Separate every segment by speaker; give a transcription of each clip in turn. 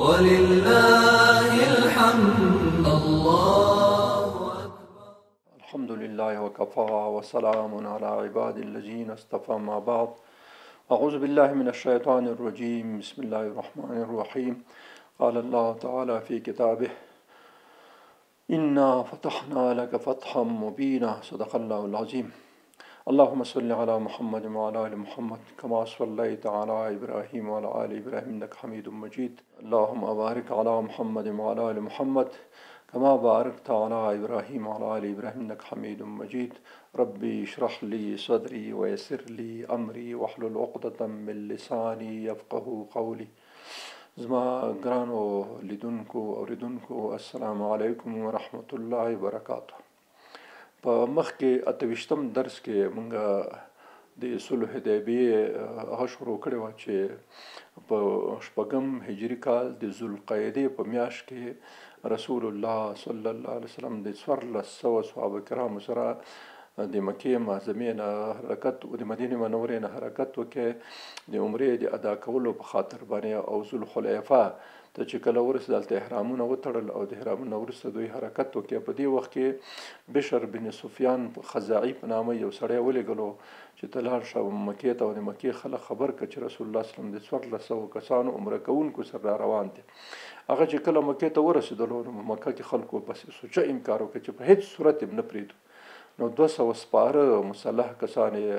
Speaker 1: ولله الحمد الله أكبر.
Speaker 2: الحمد لله وكفى وسلام على عباد الذين اصطفى ما بعد. أعوذ بالله من الشيطان الرجيم. بسم الله الرحمن الرحيم. قال الله تعالى في كتابه: إنا فتحنا لك فتحا مبينا. صدق الله العظيم. اللهم صل على محمد وعلى آل محمد كما صليت على إبراهيم وعلى آل إبراهيم إنك حميد مجيد. اللهم بارك على محمد وعلى آل محمد كما باركت على إبراهيم وعلى آل إبراهيم إنك حميد مجيد. ربي اشرح لي صدري ويسر لي أمري واحلل عقدة من لساني يفقه قولي. زما ګرانو لیدونکو اوریدونکو السلام علیکم ورحمت الله وبرکاته. په مخکې 28م درس کې مونږ د صلح حدیبیې هغه شروع کړې وه چې په 6م هجري کال د ذوالقعدې په میاشت کې رسول الله صلی الله علیه وسلم د 1400 صحابه کرامو سره د مکې معظمې نه حرکت او د مدینې منورې نه حرکت وکړي د عمرې د ادا کولو په خاطر باندې. او ذوالحلیفه ته چې کله ورسېدل دلته احرامونه وتړل او د احرامونه وروسته دوی حرکت وکړي. په دې وخت کې بشر بن سفیان خزاعي په نامه یو سړی ولېږلو چې ته لاړ شه مکې ته، او د مکې خلک خبر کړه چې رسول الله صلی الله علیه وسلم د 1400 کسانو عمره کوونکو سره روان دي. هغه چې کله مکې ته ورسېدلو نو مکه کې خلکو بس سوچه انکار وکړ چې په هیڅ صورت یې نه پرېږدو. نو 200 سپاره مسلح کسان یې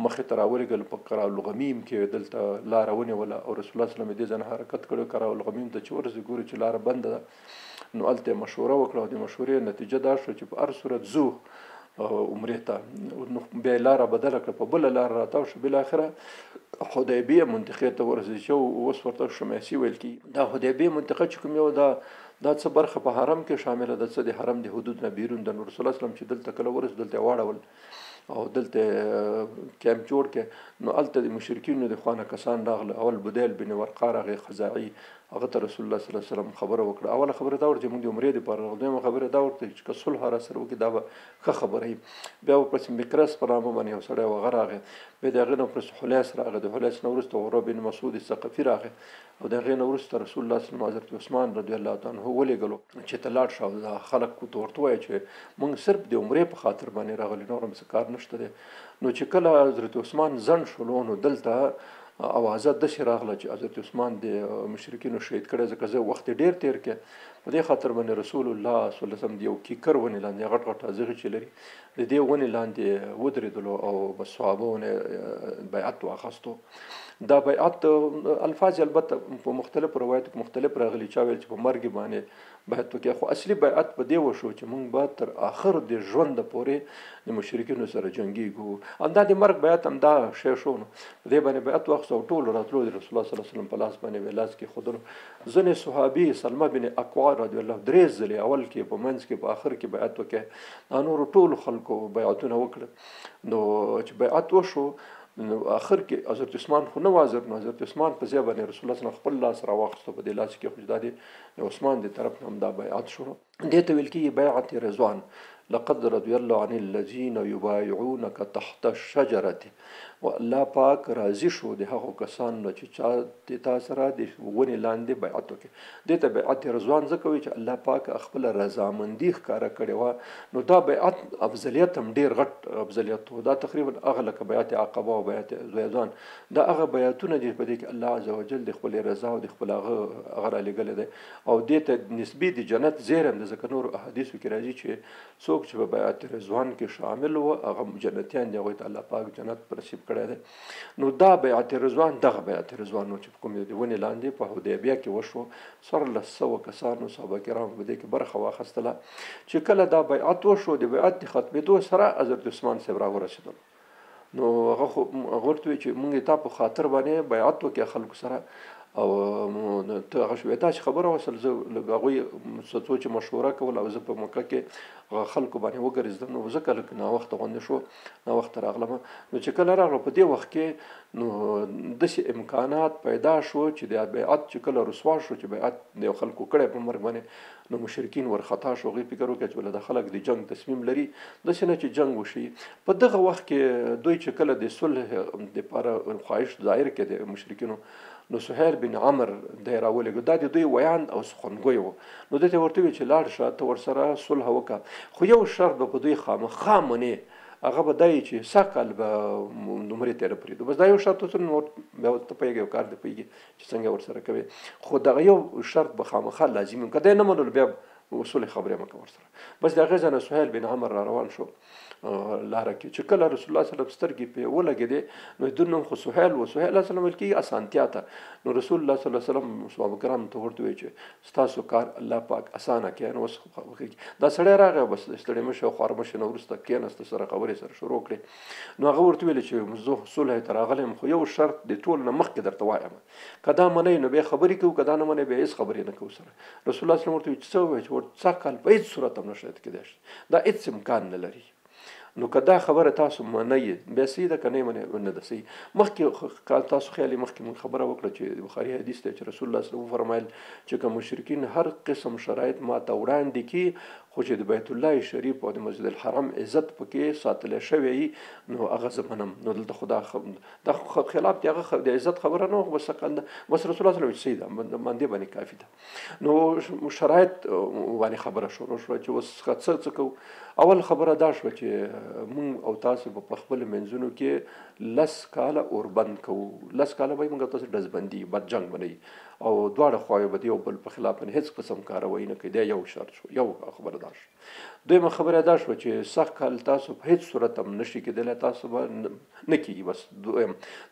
Speaker 2: مخې ته راولېږل په قرالغمیم کې دلته لاره ونیوله او رسول الله صلی الله علیه وسلم دې ځای حرکت کړی. قرالغمیم ته چې ورسېد ګوري چې لاره بنده ده، نو هلته یې مشوره وکړه او د مشورې نتیجه دا شوه چې په هر صورت ځو عمرې ته. نو بیا یې لاره بدله کړه، په بله لاره راتاو شو. بالاخره حدیبیه منطقې ته ورسېد چې اوس ورته شمیسي ویل کېږي. دا حدیبیه منطقه چې کوم یو دا څه برخه په حرم کې شامله ده، څه د حرم د حدود نه بیرون ده. نو رسول الله صلی الله علیه وسلم چې دلته کله ورسېد دلته یې واړول او دلته کیمپ جوړ کړ. نو هلته د مشرکینو د خوا نه کسان راغله. اول بدیل بن ورقا راغی خزاعي، هغه ته رسول الله صلی الله علیه وسلم خبره وکړه. اوله خبره دا وه چې موږ د عمرې دپاره راغلو. دویمه خبره دا ورته چې که صلح راسره وکړي دا به ښه خبره وي. بیا ورپسې مکرس په نامه باندې یو سړی و، هغه راغی. بیا د هغې نه ورپسې حلیس راغی. د حلیس نه وروسته عروه بن مسعود ثقفي راغی. او د هغې نه وروسته رسول الله صلی الله علیه وسلم حضرت عثمان رضی الله تعالی عنه ولېږلو چې ته لاړ شه او دا خلک ته ورته ووایه چې موږ صرف د عمرې په خاطر باندې راغلي، نور هم څه کار نشته دی. نو چې کله حضرت عثمان زنډ شولو نو دلته اوازه داسې راغله چې حضرت عثمان د مشرکینو شهید کړی، ځکه زه وخت ډېر تېر کړی. په دې خاطر باندې رسول الله صلی الله علیه وسلم د یو کیکر ونې لاندې غټ غټ ازغې چې لري د دې ونې لاندې ودرېدلو او بس صحابو نه بیعت واخیستو. دا بیعت الفاظ البته په مختلفو روایتو کې مختلف راغلي. چا ویل چې په مرګ باندې بیعت وکړي، خو اصلي بیعت په دې وشو چې موږ به تر آخر د ژونده پورې د مشرکینو سره جنګېږو. همدا د مرګ بیعت همدا شی شو. نو په دې باندې بیعت واخیستو او ټولو راتلو د رسول الله صلی الله علیه وسلم په لاس باندې یې لاس کېښودلو. ځینې صحابي سلمه بن اکوع رضی الله 3 ځلې اول کې په منځ کې په آخر کې بیعت وکړي. دا نورو ټولو خلکو بیعتونه وکړل. نو چې بیعت وشو نو آخر کې حضرت عثمان خو نه حاضر، نو حضرت عثمان په ځای باندې رسول الله صلی الله علیه وسلم خپل لاس راواخیستو. په دې لاس کې خو د عثمان د طرف نه هم دا بیعت شروع. دې ته ویل کېږي بیعت رضوان. لقد رضي الله عن الذين يبايعونك تحت الشجرة. و الله پاک راضي شو د هغو کسانو نه چې چا تا سره د ونې لاندې بیعت وکړي. دې ته بیعت رضوان ځکه وایي چې الله پاک خپله رضامندي ښکاره کړې وه. نو دا بیعت افضلیت هم ډېر غټ افضلیت و. دا تقریبا هغه لکه بیعت عقبه او بیعت ذویزان، دا هغه بیعتونه دي په دې کې الله عز وجل د خپلې رضا او د خپل هغه رالیږلی دی. او دې ته نسبي د جنت زیری هم ده، ځکه نورو احادیثو کې راځي چې څوک چې په بیعت رضوان کې شامل و هغه جنتیان دي، هغوی ته الله پاک جنت په نصیب کړی دی. نو دا بیعت رضوان دغه بیعت رضوان نو چې کوم د ونې لاندې په حدیبیه کې وشو. 1400 کسانو صحابه کرامو په دې کې برخه واخیستله. چې کله دا بیعت وشو د بیعت د ختمېدو سره حضرت عثمان صاحب راورسېدل. نو هغه خو هغه ورته وایي چې مونږ تا په خاطر باندې بیعت وکړې خلکو سره او ته هغه شوې داسې خبره وسل. زه لږ هغوی څه څو چې مشوره کول او زه په مکه کې خلکو باندې وګرځېدم. نو ځکه لږ ناوخته غونډه شو، ناوخته راغلم. نو چې کله راغلم په دې وخت کې نو داسې امکانات پیدا شو چې د بیعت چې کله رسوا شو چې بیعت د خلکو کړی په مرګ باندې، نو مشرکین ورخطا شو. هغوی فکر وکړ چې بله د خلک د جنګ تصمیم لري، داسې نه چې جنګ وشي. په دغه وخت کې دوی چې کله د صلح دپاره خواهش ظاهر کړي د مشرکینو، نو سهیل بن عمرو دی راولېږه. دا د دوی ویاند او سخنګوی و. نو ده ته ورته وویل چې لاړ شه ته ورسره صلح وکړه، خو یو شرط به په دوی خامخا منې، هغه به دا وي چې سږ کال به عمرې ته رپرېږدو. بس دا یو شرط وسو. نو بیا ته پوهېږې یو کار دې پوهېږي چې څنګه ورسره کوې، خو دغه یو شرط به خامخا لازمي که دی نه منلو بیا اصول خبرې مه کوه ورسره. بس د هغې ځای نه سهیل بن عمرو را روان شو لاره کې. چې کله رسول الله صلی الله علیه وسلم سترګې پرې ولګېدې نو د نوم خو سهیل و. سهیل علیه السلام ویل کېږي اسانتیا ته. نو رسول الله صلی الله علیه وسلم صحابه کرامو ته ورته وویل چې ستاسو کار الله پاک اسانه کړي. نو اوس دا سړی راغی، بس ستړی مه شي او خوار مه شي. نو وروسته کېناسته سره خبرې سره شروع کړې. نو هغه ورته ویل چې زه صلح ته راغلی یم، خو یو شرط د ټول نه مخکې درته وایم، که دا منئ نو بیا خبرې کوو، که دا نه منئ بیا هېڅ خبرې نه کوو سره. رسول الله صلی الله علیه وسلم ورته ویل چې څه ووایې چې سږ کال په هېڅ صورت هم نشی کېدای شي، دا هېڅ امکان نه لري. نو که دا خبره تاسو منئ بیا صحیح ده، که نه منئ نه ده صحیح. مخکې تاسو خیال مخکې مونږ خبره وکړه چې د بخاري حدیث دی چې رسول الله صلی الله علیه وسلم فرمایل چې که مشرکین هر قسم شرایط ماته وړاندې کړي خو چې د بیت الله شریف او د مسجد الحرام عزت پکې ساتلی شوی نو هغه زه منم. نو دلته خو دا خلاف دی، هغه د عزت خبره نه وه. بس رسول الله صلی الله علیه وسلم صحیح ده، باندې باندې کافي ده. نو شرایط باندې خبره شروع شوه چې اوس څه کوو. اول خبره دا شوه چې مونږ او تاسو په خپل منځونو کې 10 کاله اوربند کوو. 10 کاله به مونږ تاسو ډزبندي بد جنگ بنئ او دواړه خواوې به د یو بل په خلاف باندې هېڅ قسم کاروایي نه کوي. دا یو شرط شو، یو خبره دا شو. دویمه خبره دا شوه چې سږ کال تاسو په هېڅ صورت هم نشي کېدلی، تاسو به نه کېږي. بس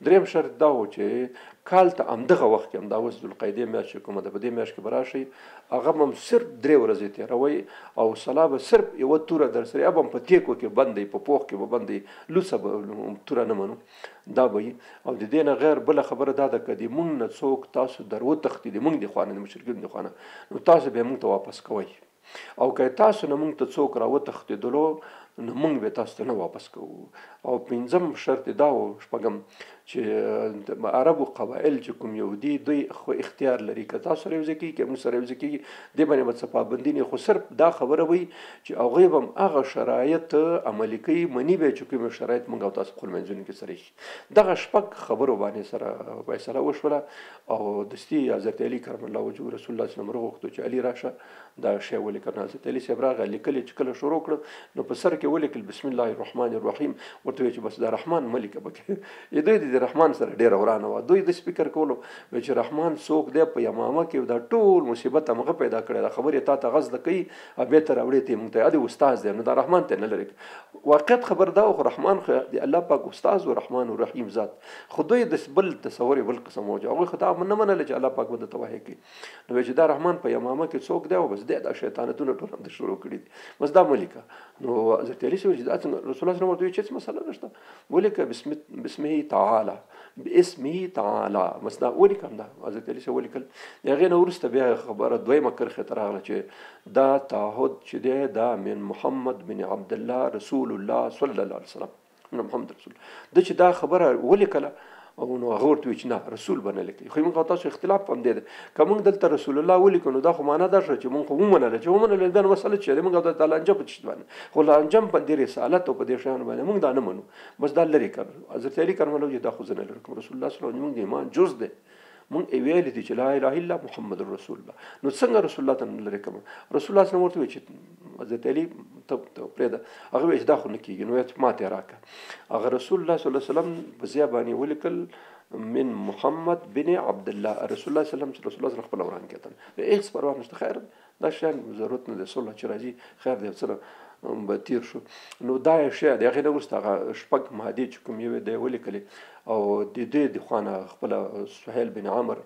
Speaker 2: دریم شرط دا و چې کال ته همدغه وخت کې هم دا اوس ذوالقعدې میاشت چې کومه ده په دې میاشت کې به راشئ، هغه به هم صرف 3 ورځې تېروئ او سلا به صرف یوه توره در سره یا به هم په تیکو کې بندئ، په پوخ کې به بندئ، لوڅه به توره نه منو. دا به وي. او د دې نه غیر بله خبره دا ده که د مونږ نه څوک تاسو در وتښتي د مونږ د خوا نه، د مشرکینو د خوا نه، نو تاسو بیا مونږ ته واپس کوئ. او که تاسو نه مونږ ته څوک را وتښتېدلو نو مونږ به تاسو ته نه واپس کوو. او پنځم شرط دا و، شپږم، چې عربو قبایل چې کوم یو دي دوی خو اختیار لري که تاسو سره یوځای کېږي که موږ سره یوځای کېږي، دې باندې به څه پابندي نه، خو صرف دا خبره وي چې هغوی به هم هغه شرایط عملي کوي، مني به چې کوم شرایط موږ او تاسو خپل منځونو کې سره شي. دغه شپږ خبرو باندې سره فیصله وشوله او دستي حضرت علي کرم الله وجهه رسول الله صلی الله علیه وسلم وغوښتو چې علي راشه دا شی ولیکه. حضرت علي صاحب راغی لیکل چې کله شروع کړ نو په سر کې ولیکل بسم الله الرحمن الرحیم. ورته ویل چې بس دا رحمان ملیکه پکې دوی د رحمان سره ډېره ورانه وه. دوی د فکر کولو چې رحمان څوک دی په یمامه کې دا ټول مصیبت همغه پیدا کړی، دا خبرې تا ته غزده کوي او بیا ته راوړې ته موږ ته د استاد دی، نو دا رحمان ته نه لري. واقعیت خبر دا خو رحمان خو د الله پاک استاد او رحمان او رحیم ذات، خو دوی د بل تصور بل قسم وجه هغوی خو دا نه منله چې الله پاک به د توحید کوي. نو چې دا رحمان په یمامه کې څوک دی او بس دی دا شیطانتونه ټول هم شروع کړي دي، بس دا ملیکه. نو حضرت علي صاحب چې دا رسول الله صلی الله علیه وسلم ورته هیڅ مسله نشته، ولیکه بسمه تعالی باسمه تعالی، بس دا ولیکم. دا حضرت علي صاحب ولیکل. د هغې نه وروسته بیا خبره دویمه کرښې ته راغله چې دا تعهد چې دی دا من محمد بن عبدالله رسول الله صلی الله علیه وسلم، من محمد رسول ده چې دا خبره ولیکله او نو هغه ورته وایي چې نه رسول به نه لیکي. خو موږ او تاسو اختلاف هم دی که موږ دلته رسول الله ولیکو نو دا خو معنا دا شوه چې موږ خو ومنله چې ومنله دا مسله چې دی موږ او د لانجه په چشت باندې، خو لانجه په دې رسالت او په دې شیانو باندې موږ دا نه منو، بس دا لرې کړ. حضرت علي کرم الله وجهه دا خو زه نه لرم، رسول الله صلی الله علیه وسلم موږ د ایمان جز دی، مونږ ویلي دي چې لا اله الا محمد رسول الله. نو څنګه رسول الله ته نه لرې کوم؟ رسول الله صلی الله علیه وسلم ورته وایي چې حضرت علي ته پرېږده. هغه وایي چې دا خو نه کېږي، نو وایي ما ته یې راکړه. هغه رسول الله صلی الله علیه وسلم په ځای باندې ولیکل من محمد بن عبدالله رسول الله صلی الله علیه وسلم. رسول الله خپل وران کېدل هېڅ پروا نشته، خیر دا شیان ضرورت نه دی، صلح چې راځي خیر دی سره به تیر شو. نو دا شی د هغې نه وروسته هغه شپږ مادې چې کوم یوې دی ولیکلې او د دې د خوا نه خپله سهیل بن عمرو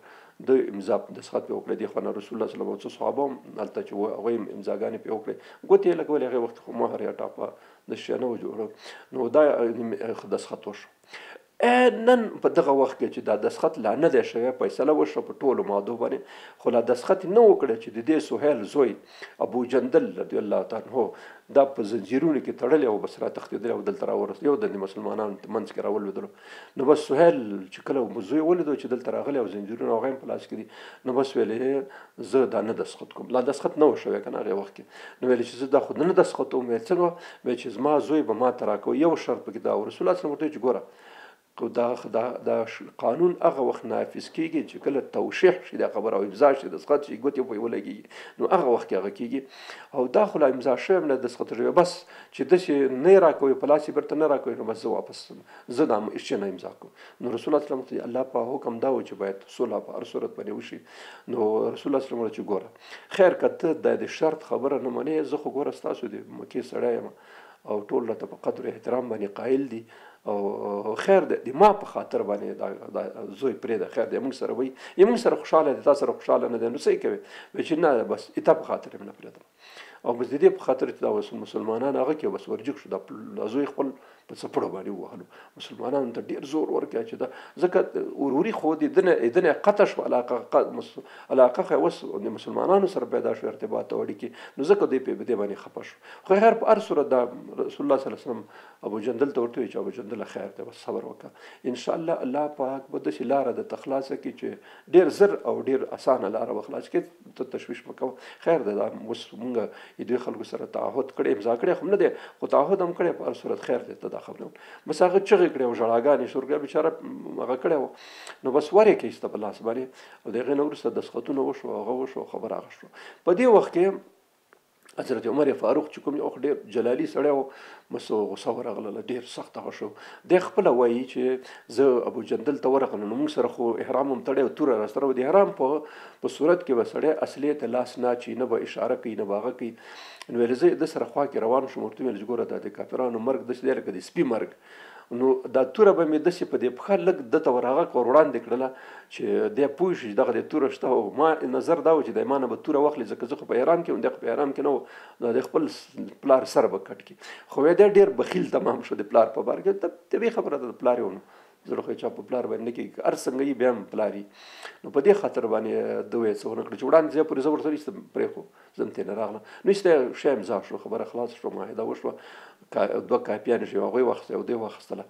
Speaker 2: د امضا دستخط پرې وکړی، دې خوا نه رسول الله صلی الله علیه وسلم څه صحابه هم هلته چې هغوی هم امضاګانې پرې وکړې، ګوتې یې لګولې. هغې وخت خو مهر یا ټاپه د شی نه و جوړه، نو دا دستخط وشو. نن په دغه وخت کې چې دا دستخط لا نه دی شوی، فیصله وشوه په ټولو مادو باندې، خو لا دستخط نه وکړی چې د دې سهیل زوی ابو جندل رضی الله تعالی عنه دا په زنجیرونو کې تړلی او بس را تښتېدلی او دلته راورسېد، یو د مسلمانانو منځ کې راولوېدلو. نو بس سهیل چې کله زوی ولیدو چې دلته راغلی او زنجیرونه هغه هم په لاس کې دي، نو بس ویلې زه دا نه دستخط کوم. لا دستخط نه و شوی که نه هغې وخت کې. نو ویلې چې زه دا خو نه دستخط کوم. ویل څنګه؟ ویل چې زما زوی به ما ته راکوي، یو شرط پکې دا و. رسول الله صلی الله علیه وسلم ورته ویل چې ګوره دا قانون هغه وخت نافذ کېږي چې کله توشیح شي دا خبره او امضا شي دستخط شي ګوتې پرې ولګېږي نو هغه وخت کې هغه کېږي او دا خو لا امضا شوی هم نه دستخط شوی بس چې داسې نه یې راکوي په لاس یې بیرته نه راکوي نو بس زه واپس زه دا هېڅ نه امضا کوم نو رسول الله صلی الله علیه وسلم الله په حکم دا و چې باید صلح په هر صورت باندې وشي نو رسول الله صلی الله علیه وسلم چې ګوره خیر که ته د شرط خبره نه منې زه خو ګوره ستاسو د مکې سړی یم او ټول راته په قدر احترام باندې قایل دي او خیر د ما په خاطر باندې دا زوی پرېږده خیر دی موږ سره وایي موږ سره خوشحاله دی تا سره خوشحاله نه دی نو څه یې کوې وایي چې نه بس تا په خاطر یې نه پرېږدم او بس د دې په خاطر چې دا مسلمانان هغه کې بس ورجګ شو دا زوی خپل په څپړو باندې ووهلو مسلمانانو ته ډېر زور ورکړی چې دا ځکه وروري خو دنه قطع شو علاقه خو اوس د مسلمانانو سره پیدا شو ارتباط او اړیکې نو ځکه دوی په دې باندې خفه شو خو خیر په هر صورت دا رسول الله صلی الله علیه وسلم ابو جندل ته ورته وایي چې ابو جندل خیر دی بس صبر وکړه انشاءالله الله پاک به داسې لاره د تخلاصه کړي چې ډېر زر او ډېر اسانه لاره به خلاص کړي ته تشویش مه کوه خیر دی دا اوس مونږ دوی خلکو سره تعهد کړی امضا کړی خو نه دی خو تعهد هم کړی په هر صورت خیر دی ته دا خبره بس هغه چغې کړې او ژړاګانې شروع کړې بیچاره هغه کړی و نو بس ور یې کېسته په لاس باندې او د هغې نه وروسته دستخطونه وشو هغه وشو خبره هغه شوه په دې وخت کې حضرت عمر فاروق چې کوم یو ډېر جلالي سړی و مس غوسه ورغله ډېر سخت هغه شو دی خپله وایي چې زه ابو جندل ته ورغلم نو موږ سره خو احرام هم تړی او توره راسره و د احرام په صورت کې به سړی اصلي ته لاس نه اچي نه به اشاره کوي نه به هغه کوي نو ویل زه د سره خوا کې روان شوم ورته ویل چې ګوره دا د کافرانو مرګ داسې دی لکه د سپي مرګ نو دا توره به مې داسې په دې پښه لږ دته ور هغه کړه وړاندې کړله چې دی پوه شي چې دغه د توره شته او ما نظر دا و چې دی ما نه به توره واخلي ځکه زه خو په احرام کې وم دی خو په احرام کې نه و نو د خپل پلار سر به کټ کړي خو دی ډېر بخیل تمام شو د پلار په باره کې طبیعي خبره ده د پلار یې ونو زه خو چا په پلار باندې نه کېږي هر څنګه یې بیا هم پلار نو په دې خاطر باندې ده ویې څه ونه کړه چې وړاندې ځای پورې زه ورسره ایسته پرېښو زه هم ترې نه راغلم نو ایسته شی امضا شو خبره خلاص شوه معاهده وشوه 2 کاپیانې شوې هغوی واخیستې او دوی واخیستله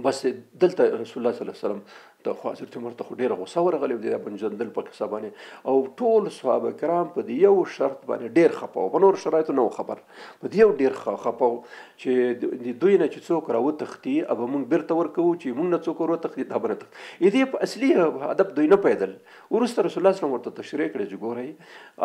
Speaker 2: بس دلته رسول الله صلی الله علیه وسلم د خو حضرت عمر ته خو ډېره غوسه ورغلې د ابو جندل په قصه باندې او ټول صحابه کرام په دې یو شرط باندې ډېر خفه وو په نورو شرایطو نه خبر په دې یو ډېر خفه وو چې د دوی نه چې څوک راوتښتي ابه موږ بیرته ورکوو چې موږ نه څوک وروتښتي دا به نه تښتي دې په اصلي هدف دوی نه پیدل وروسته رسول الله صلی الله علیه وسلم ورته تشریح کړی چې ګورئ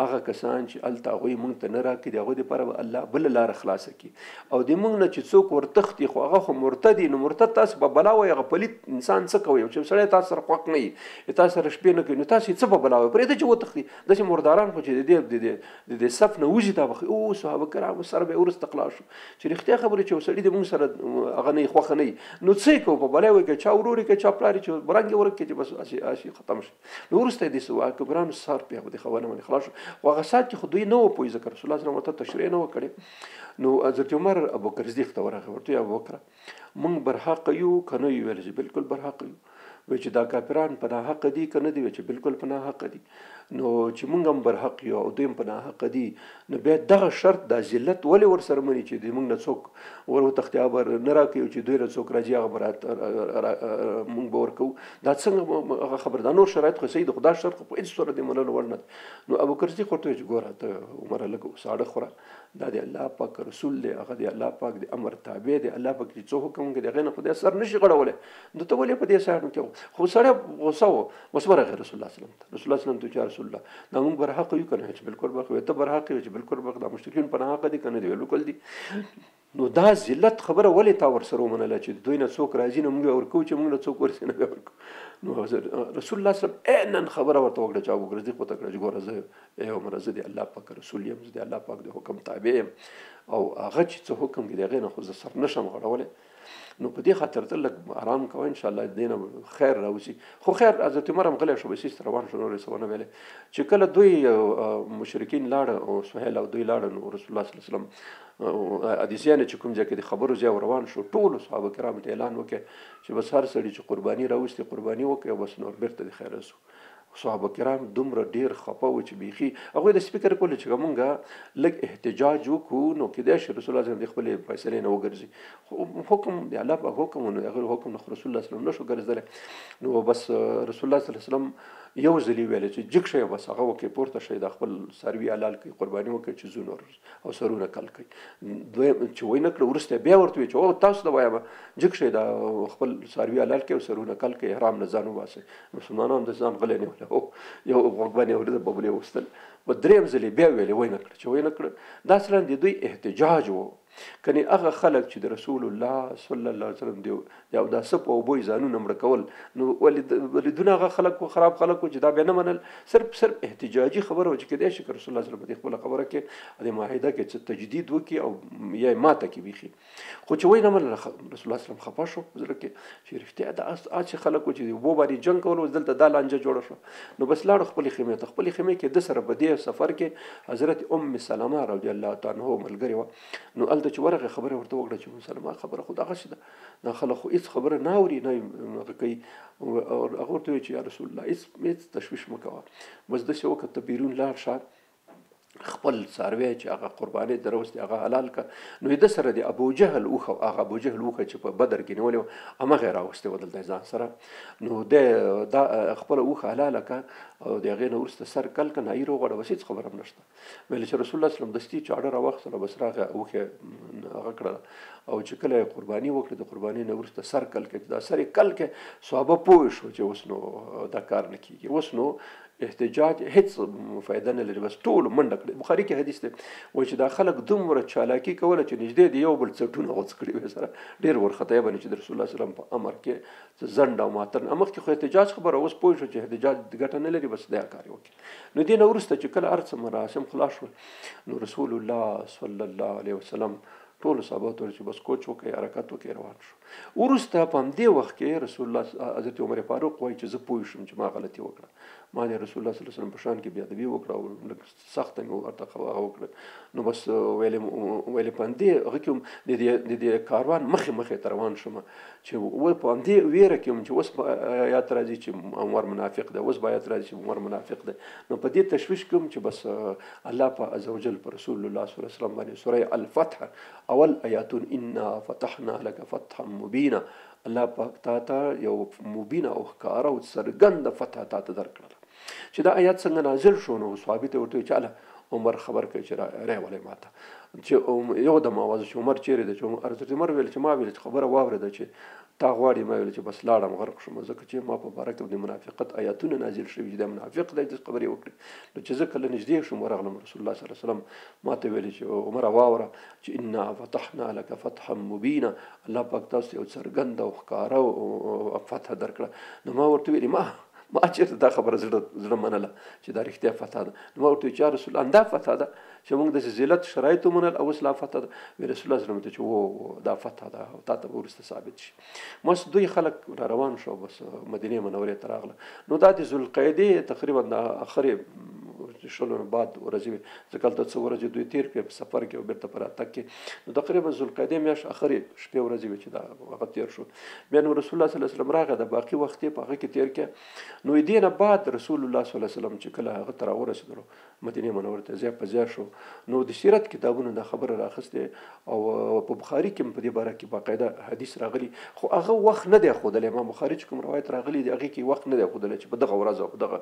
Speaker 2: هغه کسان چې هلته هغوی موږ ته نه راکړي د هغوی دپاره به الله بله لاره خلاصه کړي او د موږ نه چې څوک ورتښتي خو هغه خو مرتد نو مرتد تاسو به بلا وایي هغه پلید انسان څه کوي چې سړی تاسو سره خوښ نه وي تاسو سره شپې نه کوي نو تاسو یې څه به بلا وایي پرېږده چې وتښتي داسې مرداران خو چې د صف نه وځي دا به او صحابه کرامو سره به یې وروسته خلاص شو چې رښتیا خبرې چې یو سړي د موږ سره هغه نه وي خوښه نه وي نو څه یې کوو په بلا وایي که چا ورور یې که چا پلار یې چې برنګ یې ورک کړي چې بس اسې ختم شي نو وروسته یې داسې کبرانو سر بیا په دې خبره باندې خلاص شو خو هغه ساعت کې خو دوی نه وو پوه ځکه رسول الله صلی الله علیه وسلم ورته تشریح نه وه کړې نو حضرت عمر ابوبکر صدیق ته ورغی ورته ویې ابوبکره موږ برحق یو که نه یو ویل چې بالکل برحق یو وایي چې دا کافران په ناحقه دي که نه دي وایي چې بالکل په ناحقه دي نو چې موږ هم برحق یو او دوی هم په ناحقه دي نو بیا دغه شرط دا ذلت ولې ورسره مني چې د موږ نه څوک ور وتښتي هغه نه راکوي چې دوی نه څوک راځي هغه به موږ به ورکوو دا څنګه هغه خبره دا نور شرایط خو صحیح دي خو دا شرط خو په هېڅ صورت د منلو وړ نه دی نو ابوبکر صدیق ورته وایي چې ګوره ته عمره لږ ساړه خوره دا د الله پاک رسول دی هغه د الله پاک د امر تابع دی الله پاک چې څه حکم کوي د هغې نه خو دی سر نشي غړولی نو ته ولې په دې ساړو کې خو سړی غوسه و اوس ورغی رسول الله صلی الله علیه وسلم رسول الله صلی الله علیه وسلم ته چې رسول الله دا موږ برحق یو که نه چې بالکل برحق یو ته برحق یو چې بالکل برحق دا مشرکین په ناحقه دي که نه دي بالکل دي نو دا ذلت خبره ولې تا ورسره ومنله چې دوی نه څوک راځي نو موږ ورکوو چې موږ نه څوک ورځي نه ورکوو نو رسول الله صلی الله علیه وسلم عیناً خبره ورته وکړه چې ابوبکر صدیق ورته کړه چې ګوره زه ای عمره زه د الله پاک رسول یم زه د الله پاک د حکم تابع یم او هغه چې څه حکم دی د هغې نه خو زه سر نشم غړولی نو په دې خاطر ته لږ آرام کوه انشاءالله د دې نه خیر راوځي خو خیر حضرت عمر هم غلی شو بس ایسته روان شو نور یې څه ونه ویلی چې کله دوی مشرکین لاړه او سهیل او دوی لاړه نو رسول الله صلی الله علیه وسلم حدیثیان چې کوم ځای کې د خبرو ځای روان شو ټولو صحابه کرامو ته اعلان وکړ چې بس هر سړي چې قرباني راوستي قرباني وکړي او بس نور بیرته د خیر رسو صحابه کرام دومره ډېر خفه وو چې بیخي هغوی داسې فکر کولو چې موږ لږ احتجاج وکړو نو کیدای شي رسول الله صلی الله علیه وسلم د خپلې فیصلې نه وګرځي خو حکم د الله پاک حکم و نو د هغه حکم نه رسول الله صلی الله علیه وسلم نه شو ګرځېدلی نو بس رسول الله صلی الله علیه وسلم یو ځلې ویل چې جګ شئ بس هغه وکړئ پورته شئ د خپل څاروي حلال کړئ قرباني وکړئ چې زونه او سرونه کل کړئ. دویم چې وی نه کړه وروسته بیا ورته وایي چې او تاسو ته وایم جګ شئ د خپل څاروي حلال کړئ او سرونه کل کړئ احرام نه ځان وباسئ. مسلمانانو د ځان غلی نیولی او یو غوږ باندې اورېده ببلې وستل په درېیم ځلې بیا ویلې وی نه کړه چې وی نه کړه. دا اصلا د دوی احتجاج و کني هغه خلک چې د رسول الله صلی الله علیه وسلم دی او دا سپ او بوی ځانونه مړه کول نو ولې دونه هغه خلک خراب خلک چې دا به نه منل صرف احتجاجي خبره و چې کېدای شي رسول الله صلی الله علیه وسلم په خپل خبره کې د معاهده کې څه تجدید وکړي او یا ماته کې بیخي خو چې وای نه منل رسول الله صلی الله علیه وسلم خپه شو زړه کې چې رښتیا دا چې خلکو چې وو باندې جنگ کول دلته دا لانجه جوړه شو نو بس لاړ خپل خیمه کې د سره بدی سفر کې حضرت سلمہ رضی الله تعالی عنها ملګری و نو الته چې ورغه خبره ورته وکړه چې سلمہ خبره خو دغه شته دا خلک خو هیڅ خبره نه اوري نه کوي او هغه ورته چې یا رسول الله هیڅ تشویش مکوه بس د شو کته بیرون لاړ شه خپل څاروی چې هغه قرباني دروستي هغه حلال ک نو د سره د ابو جهل اوخه هغه ابو جهل اوخه چې په بدر کې نیولې اما غیر راوسته ودل ځان سره نو د خپل اوخه حلال ک او دغه نو ورسته سر کل کنه ایرو غړ وسیت خبرم نشته ویل چې رسول الله صلی الله علیه وسلم دستی چاړه را وخت سره بس راغه اوخه هغه کړه او چې کله قرباني وکړه د قرباني نو ورسته سر کل کې دا سر کل کې صحابه پوه شو چې وسنو دا کار نه کیږي وسنو احتجاج هیڅ فائدہ نه لري بس ټول منډه کړي. بخاری کې حدیث دی وایي چې دا خلک دومره چالاکي کوله چې نږدې دی یو بل څټونه غوڅ کړي وي سره ډېر ورخطا باندې چې د رسول الله صلی الله علیه وسلم په امر کې زنډ او ماتر امر کې خو احتجاج خبره اوس پوه شو چې احتجاج ګټه نه لري بس دا کار وکړي. نو دې نه وروسته چې کله ارڅ مراسم خلاص شول نو رسول الله صلی الله علیه وسلم ټول صحابه ته چې بس کوچ وکړي حرکت وکړي روان شو. وروسته په همدې وخت کې رسول الله حضرت عمر فاروق وایي چې زه پوه شوم چې ما غلطي وکړه ما د رسول الله صلی الله علیه وسلم په شان کې بیا ادبي وکړه او سخت مې ورته خبره وکړه نو بس ویلې په همدې هغه کې د کاروان مخې ته روان شوم چې په همدې ویره کې چې اوس یاد راځي چې عمر منافق دی اوس باید راځي چې عمر منافق دی نو په دې تشویش کوم چې بس الله په عزوجل پر رسول الله صلی الله علیه وسلم باندې سوره الفتح اول آیاتون انا فتحنا لك فتحا مبینا الله پاک تا ته یو مبینه او ښکاره او څرګنده فتح تا ته درکړله چې دا آیات څنګه نازل شو نو صحابي ته ورته وایي چې الله عمر خبر کوي چې راولې ماته چې یو دم اواز چې عمر چیرې دی چې حضرت عمر ویل چې ما ویل چې خبره واورېده چې تا غواړي ما ویل چې بس لاړم غرق شوم ځکه چې ما په باره کې د منافقت آیاتونه نازل شوي چې د منافق دی د خبرې وکړي نو چې زه کله نږدې شوم ورغلم رسول الله صلی الله علیه وسلم ما ته ویل چې عمر واوره چې انا فتحنا لك فتحا مبینا الله پاک تاسو یو څرګنده او ښکاره فتح درکړه نو ما ورته ویلې ما چېرته دا خبره زړه منله چې دا رښتیا فتح ده نو ما ورته ویل چې یا رسول الله دا فتح ده چې موږ داسې ذلت شرایطو منل او اوس لا فتح ده وی رسول الله صلی الله علیه وسلم ته چې دا فتح ده او تا ته به وروسته ثابت شي بس دوی خلک را روان شو بس مدینې منورې ته راغله نو دا د ذوالقعدې تقریبا د اخرې شلو بعد ورځې ځکه هلته څه ورځې دوی تېر کړې په سفر کې او بېرته په راتګ کې نو تقریبا ذوالقعدې میاشت اخرې شپې ورځې وې چې دا هغه تېر شو بیا نو رسول الله صلی الله علیه وسلم راغی د باقي وخت یې په هغه کې تېر کړه نو دې نه بعد رسول الله صلی الله علیه وسلم چې کله هغه ته راورسېدلو مدینې منورې ته ځای په ځای شو نو د سیرت کتابونو دا خبره راخیستې او په بخاري کې په دې باره کې باقاعده حدیث راغلی خو هغه وخت نه دی ښودلی امام بخاري چې کوم روایت راغلی دی هغې کې وخت نه دی ښودلی چې په دغه ورځ او په دغه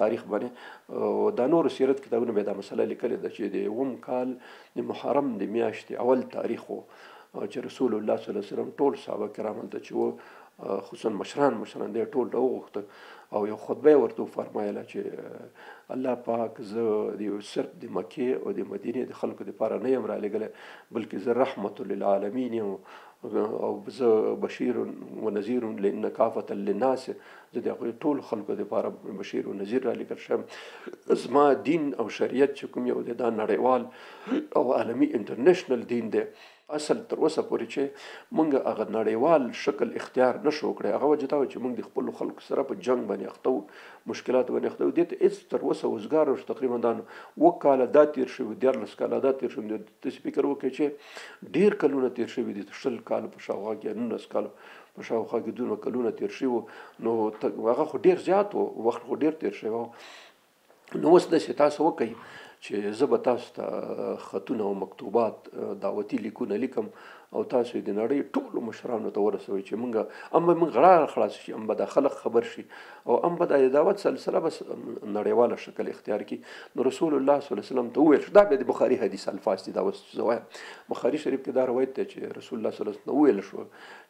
Speaker 2: تاریخ باندې دا نورو سیرت کتابونو بیا دا مسله لیکلې ده چې د اووم کال د محرم د میاشتې اول تاریخ و چې رسول الله صلی الله علیه وسلم ټول صحابه کرام هلته چې و خصوصا مشران دی ټول راوغوښته او یو خطبه یې ورته وفرمایله چې الله پاک زه صرف د مکې او د مدینې د خلکو دپاره نه یم رالیږلی بلکې زه رحمت للعالمین یم او زه بشیر و نذیر کافة للناس زه د هغوی ټول خلکو دپاره بشیر و نذیر رالیږل شوم زما دین او شریعت چې کوم یو دی دا نړیوال او عالمي انټرنیشنل دین دی اصل تر اوسه پورې چې موږ هغه نړیوال شکل اختیار نشو کړی هغه وجه دا چې موږ د خپلو خلکو سره په جنګ باندې اخته وو مشکلات باندې اخته وو دې ته هېڅ تر اوسه وزګار شو تقریبا دا 9 کاله دا تېر شوي 14 کاله دا تېر شوي داسې فکر وکړئ چې ډېر کلونه تېر شوي دي 20 کاله په شاوخوا کې 19 کاله په شاوخوا کې دونه کلونه تېر شوي وو نو هغه خو ډېر زیات و وخت خو ډېر تېر شوی و نو اوس داسې تاسو وکئ چې زه به تاسو ته خطونه او مکتوبات دعوتي لیکونه لیکم او تاسو یې د نړۍ ټولو مشرانو ته ورسوئ چې موږ ام به موږ غړار خلاص شي، ام به د خلک خبر شي او ام به د دعوت سلسله بس نړیواله شکل اختیار کړي. نو رسول الله صلی الله علیه وسلم ته وویل شو، دا بیا د بخاري حدیث الفاظ دي، دا اوس زه وایم بخاري شریف کې دا روایت دی چې رسول الله صلی الله علیه وسلم وویل شو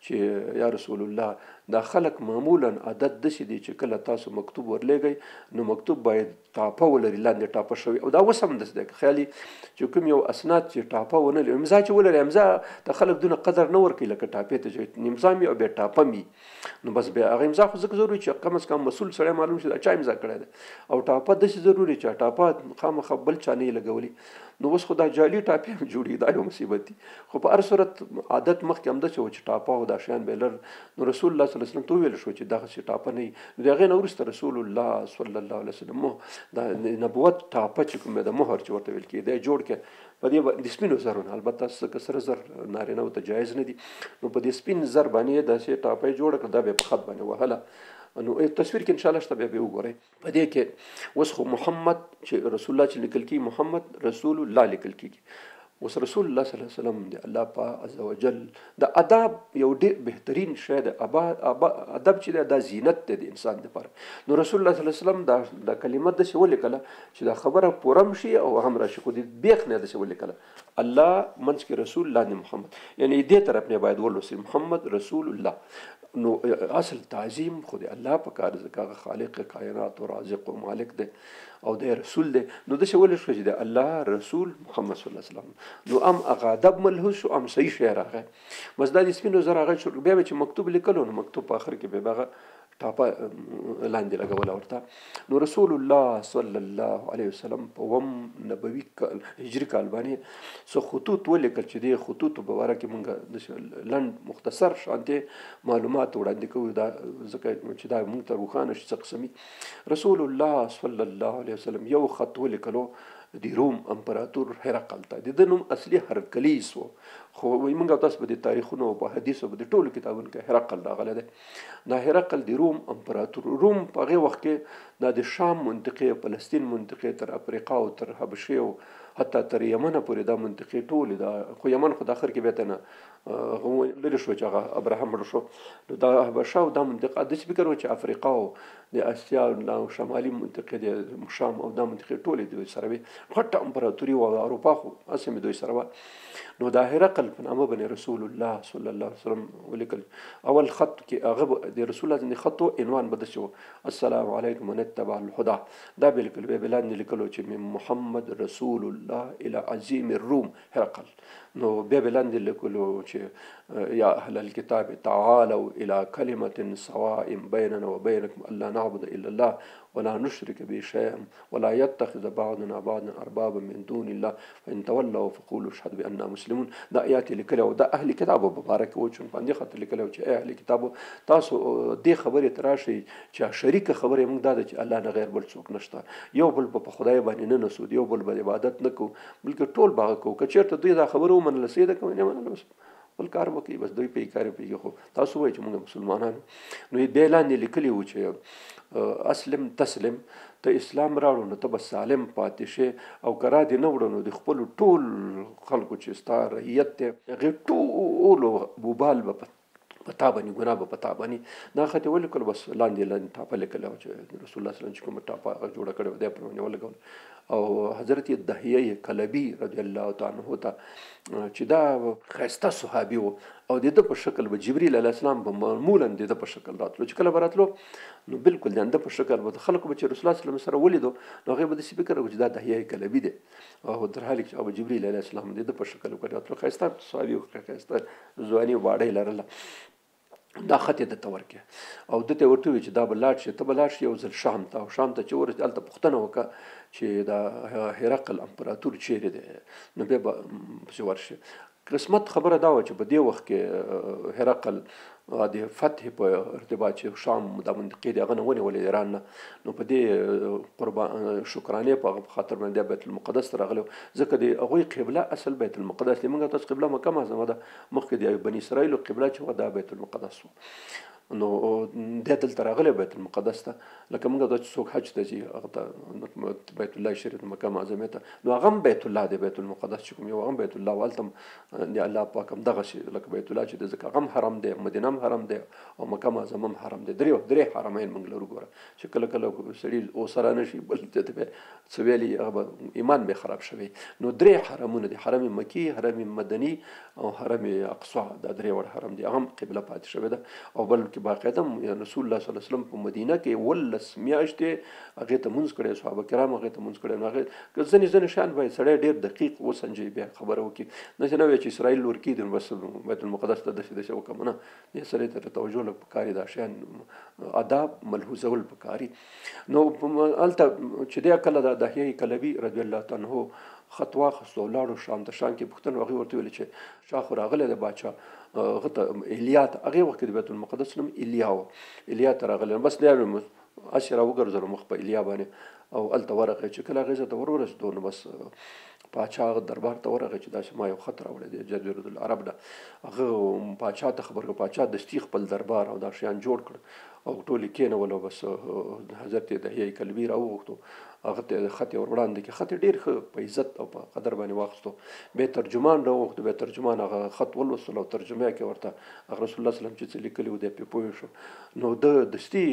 Speaker 2: چې یا رسول الله دا خلک معمولا عادت داسې دی چې کله تاسو مکتوب ورلیږئ نو مکتوب باید ټاپه ولري، لاندې ټاپه شوی، او دا اوس هم داسې دی خیالي چې کوم یو اسناد چې ټاپه ونه لري، امضا چې ولري امضا د خلک دونه قدر نه ورکوي لکه ټاپې ته چې امضا مي او بیا ټاپه مي، نو بس بیا هغه امضا خو ځکه ضروري چې کم از کم مسؤل سړی معلوم شي دا چا امضا کړی دی، او ټاپه داسې ضروري چې ټاپه خامخا بل چا نه یې لګولي. نو اوس خو دا جعلي ټاپې هم جوړي، دا یو مصیبت دي، خو په هر صورت عادت مخکې همداسې و چې ټاپه او دا شیان به لر. نو رسول الله صلی الله علیه وسلم ته وویل شو چې دغسې ټاپه نه وي. نو د هغې نه وروسته رسول الله صلی الله علیه وسلم د نبوت ټاپه چې کوم د مهر چې ورته ویل کېږي دی جوړ کړه په دې د سپینو زرو نه، البته ځکه سره زر نارینهو ته جایز نه دي، نو په دې سپین زر باندې یې داسې ټاپه یې جوړه کړه، دا بیا په خط باندې وهله. نو تصویر کې انشاءالله شته بیا وګورئ. په دې کې اوس خو محمد چې رسول الله چې لیکل کېږي محمد رسول الله لیکل کېږي، اوس رسول الله صلی الله علیه وسلم د الله پاک عز وجل د ادب یو ډېر بهترین شی دی. ادب چې دی دا زینت دی د انسان دپاره. نو رسول الله صلی الله علیه وسلم دا کلمه داسې ولیکله چې دا خبره پوره هم شي او هم راشي، خو د بیخ نه داسې ولیکله الله منځ کې رسول لاندې محمد، یعنی دې طرف نه باید ولوسي محمد رسول الله. نو اصل تعظیم خو د الله په کار ځکه هغه خالق کائنات او رازق او مالک دی او د رسول دی. نو داسې ولې شو چې د الله رسول محمد صلی الله علیه وسلم، نو ام هغه ادب ملحوظ شو، ام صحیح شی راغی. بس دا د سپینو زر هغه شو، بیا به چې مکتوب لیکلو نو مکتوب په آخر کې بیا به هغه ټاپه لاندې لګوله ورته. نو رسول الله صلی الله علیه وسلم په اووم نبوي هجري کال باندې څه خطوط ولیکل چې دې خطوطو په باره کې مونږ لنډ مختصر شانتې معلومات وړاندې کوو، دا ځکه چې دا مونږ ته روښانه شي څه قسمي. رسول الله صلی الله علیه وسلم یو خط ولیکلو د روم امپراتور هرقل ته، د ده نوم اصلي هرکلیس و، خو موږ تاسو په دې تاریخونو او په حدیثو په دې ټولو کتابونو کې هرقل راغلی دی. دا هرقل د روم امپراتور، روم په هغې وخت کې دا د شام منطقې، فلسطین منطقې تر افریقا او تر حبشې او حتی تر یمنه پورې دا منطقې ټولې، دا خو یمن خو د آخر کې بیا ته نه لرې شو چې هغه ابراهیم مړ شو. نو دا حبشه او دا منطقه داسې فکر و چې افریقا او د اسیا او شمالي منطقې د شام او دا منطقې ټولې دوی سره وي، غټه امپراتوري و، اروپا خو هسې مې دوی سره وه. نو دا هرقل په نامه باندې رسول الله صلی الله علیه وسلم ولیکل. اول خط کې هغه د رسول الله د خط عنوان به داسې و السلام علیکم من اتبع الهدى، دا به لیکلو، بیا به لاندې لیکلو چې من محمد رسول الله الى عظیم الروم هرقل. نو بیا به لاندې لیکلو چې یا اهل الكتاب تعالوا الى كلمة سواء بيننا وبينكم الا نعبد الا الله ولا نشرك به شيئا ولا يتخذ بعضنا بعضا اربابا من دون الله فان تولوا فقولوا اشهدوا باننا مسلمون. دا آیات لیکلو دا اهل کتابو مبارک و، چون باندې خط لیکلو چې اهل کتابو تاسو دې خبرې ته راشئ چې شریک خبرې موږ دا ده چې الله نه غیر بل څوک نشته، یو بل په خدای باندې نه نسود، یو بل به عبادت نه کوو بلکې ټول باغ کوو. که چېرته دوی دا خبره ومنله سیده کوي، نه منله بس بل کار وکړي، بس دوی پې کار پېږي. خو تاسو وایئ چې موږ مسلمانانو. نو بیا لاندې لیکلي وو چې اسلم تسلم، ته اسلام راوړو نو ته به سالم پاتې شې، او که را دې نه وړو نو د خپلو ټول خلکو چې ستا رعیت دی هغې ټولو بوبال به په تا باندې ګناه به په تا باندې. دا خط یې ولیکلو، بس لاندې ټاپه لیکلی وه چې رسول الله صلی الله علیه وسلم چې کومه ټاپه هغه جوړه کړې وه دی پر باندې ولګول. او حضرت دحیه کلبي رضی الله تعالی عنه ته چې دا ښایسته صحابي و او د ده په شکل به جبریل علیه السلام به معمولا د ده په شکل راتلو، چې کله به راتلو نو بالکل د ده په شکل به خلکو به چې رسول الله صلی الله علیه وسلم سره ولیدو نو هغوی به داسې فکر وکړو چې دا دحیه کلبي دی، او در حال کې چې جبریل علیه السلام د ده په شکل وکړ راتلو، ښایسته صحابي و، ښایسته ځواني واړی لرله. دا خط یې درته ورکړه او ده ته یې ورته وویل چې دا به لاړ شي، ته به لاړ شي یو ځل شام ته، او شام ته چې ورسېد هلته پوښتنه وکړه چې دا هرقل امپراتور چیرې دی، نو بیا به پسې ورشي. قسمت خبره دا وه چې په دې وخت کې هرقل د فتح په ارتباط چې شام دا منطقې دي هغه نه ونیولې ایران نه، نو په دې شکرانې په خاطر باندې بیت المقدس ته راغلی، ځکه د هغوی قبله اصل بیت المقدس دی. موږ تاسو قبله مکه معظمه ده، مخکې د بني اسرائیلو قبله چې وه دا بیت المقدس و. نو دی دلته راغلی بیت المقدس ته لکه موږ دا چې څوک حج ته ځي هغه ته بیت الله شریف مکه معظمې ته نو هغه هم بیت الله دی بیت المقدس چې کوم یو هغه هم بیت الله هلته هم د الله پاک هم دغسې لکه بیت الله چې دی ځکه هغه هم حرم دی مدینه هم حرم دی او مکه معظمه هم حرم دی درې حرمین موږ لرو ګوره چې کله کله سړي اوسره نه شي بل ته به څه ویلي هغه به ایمان به خراب شوی نو درې حرمونه دي حرم مکي حرم مدني او حرم اقصی دا درې وړ حرم دي هغه هم قبله پاتې شوی ده او بلکې باقاعده رسول الله صلی الله علیه وسلم په مدینه کې 18 میاشتې هغې ته مونځ کړی صحابه کرام هغې ته مونځ کړی نو هغې ځینې شیان باید سړی ډېر دقیق وسنجوي بیا خبره وکړي داسې نه وایي چې اسرائیل لور کېږي نو بس بیت المقدس ته داسې وکړم نه دې سړی ته توجه لږ پکار دي دا شیان آداب ملحوظول پکار دي نو هلته چې دی کله د دحیه کلبي رضی الله تعالی عنه خط واخیستو او لاړو شام ته شام کې پوښتنه هغې ورته ویلې چې شاه خو راغلی دی باچا هغه ته ایلیا ته هغې وخت کې د بیت المقدس نوم ایلیا و ایلیا ته راغلی بس دی هسې راوګرځولو مخ په ایلیا باندې او هلته ورغی چې کله هغې ته ورسېدو نو بس پاچا هغه دربار ته ورغی چې داسې ما یو خط راوړی دی جزیرة العرب نه هغه پاچا ته خبر کړ پاچا دستي خپل دربار او دا شیان جوړ کړ او ټول یې کېنولو بس حضرت دحیه کلبي راوغوښتو هغه ته خط یې ور وړاندې کړ خط یې ډېر ښه په عزت او په قدر باندې واخیستو بیا ترجمان راوغوښتو بیا ترجمان هغه خط ولوستلو او ترجمه یې کړې ورته هغه رسول الله صلی الله علیه وسلم چې څه لیکلي و دی پرې پوه شو نو ده دستي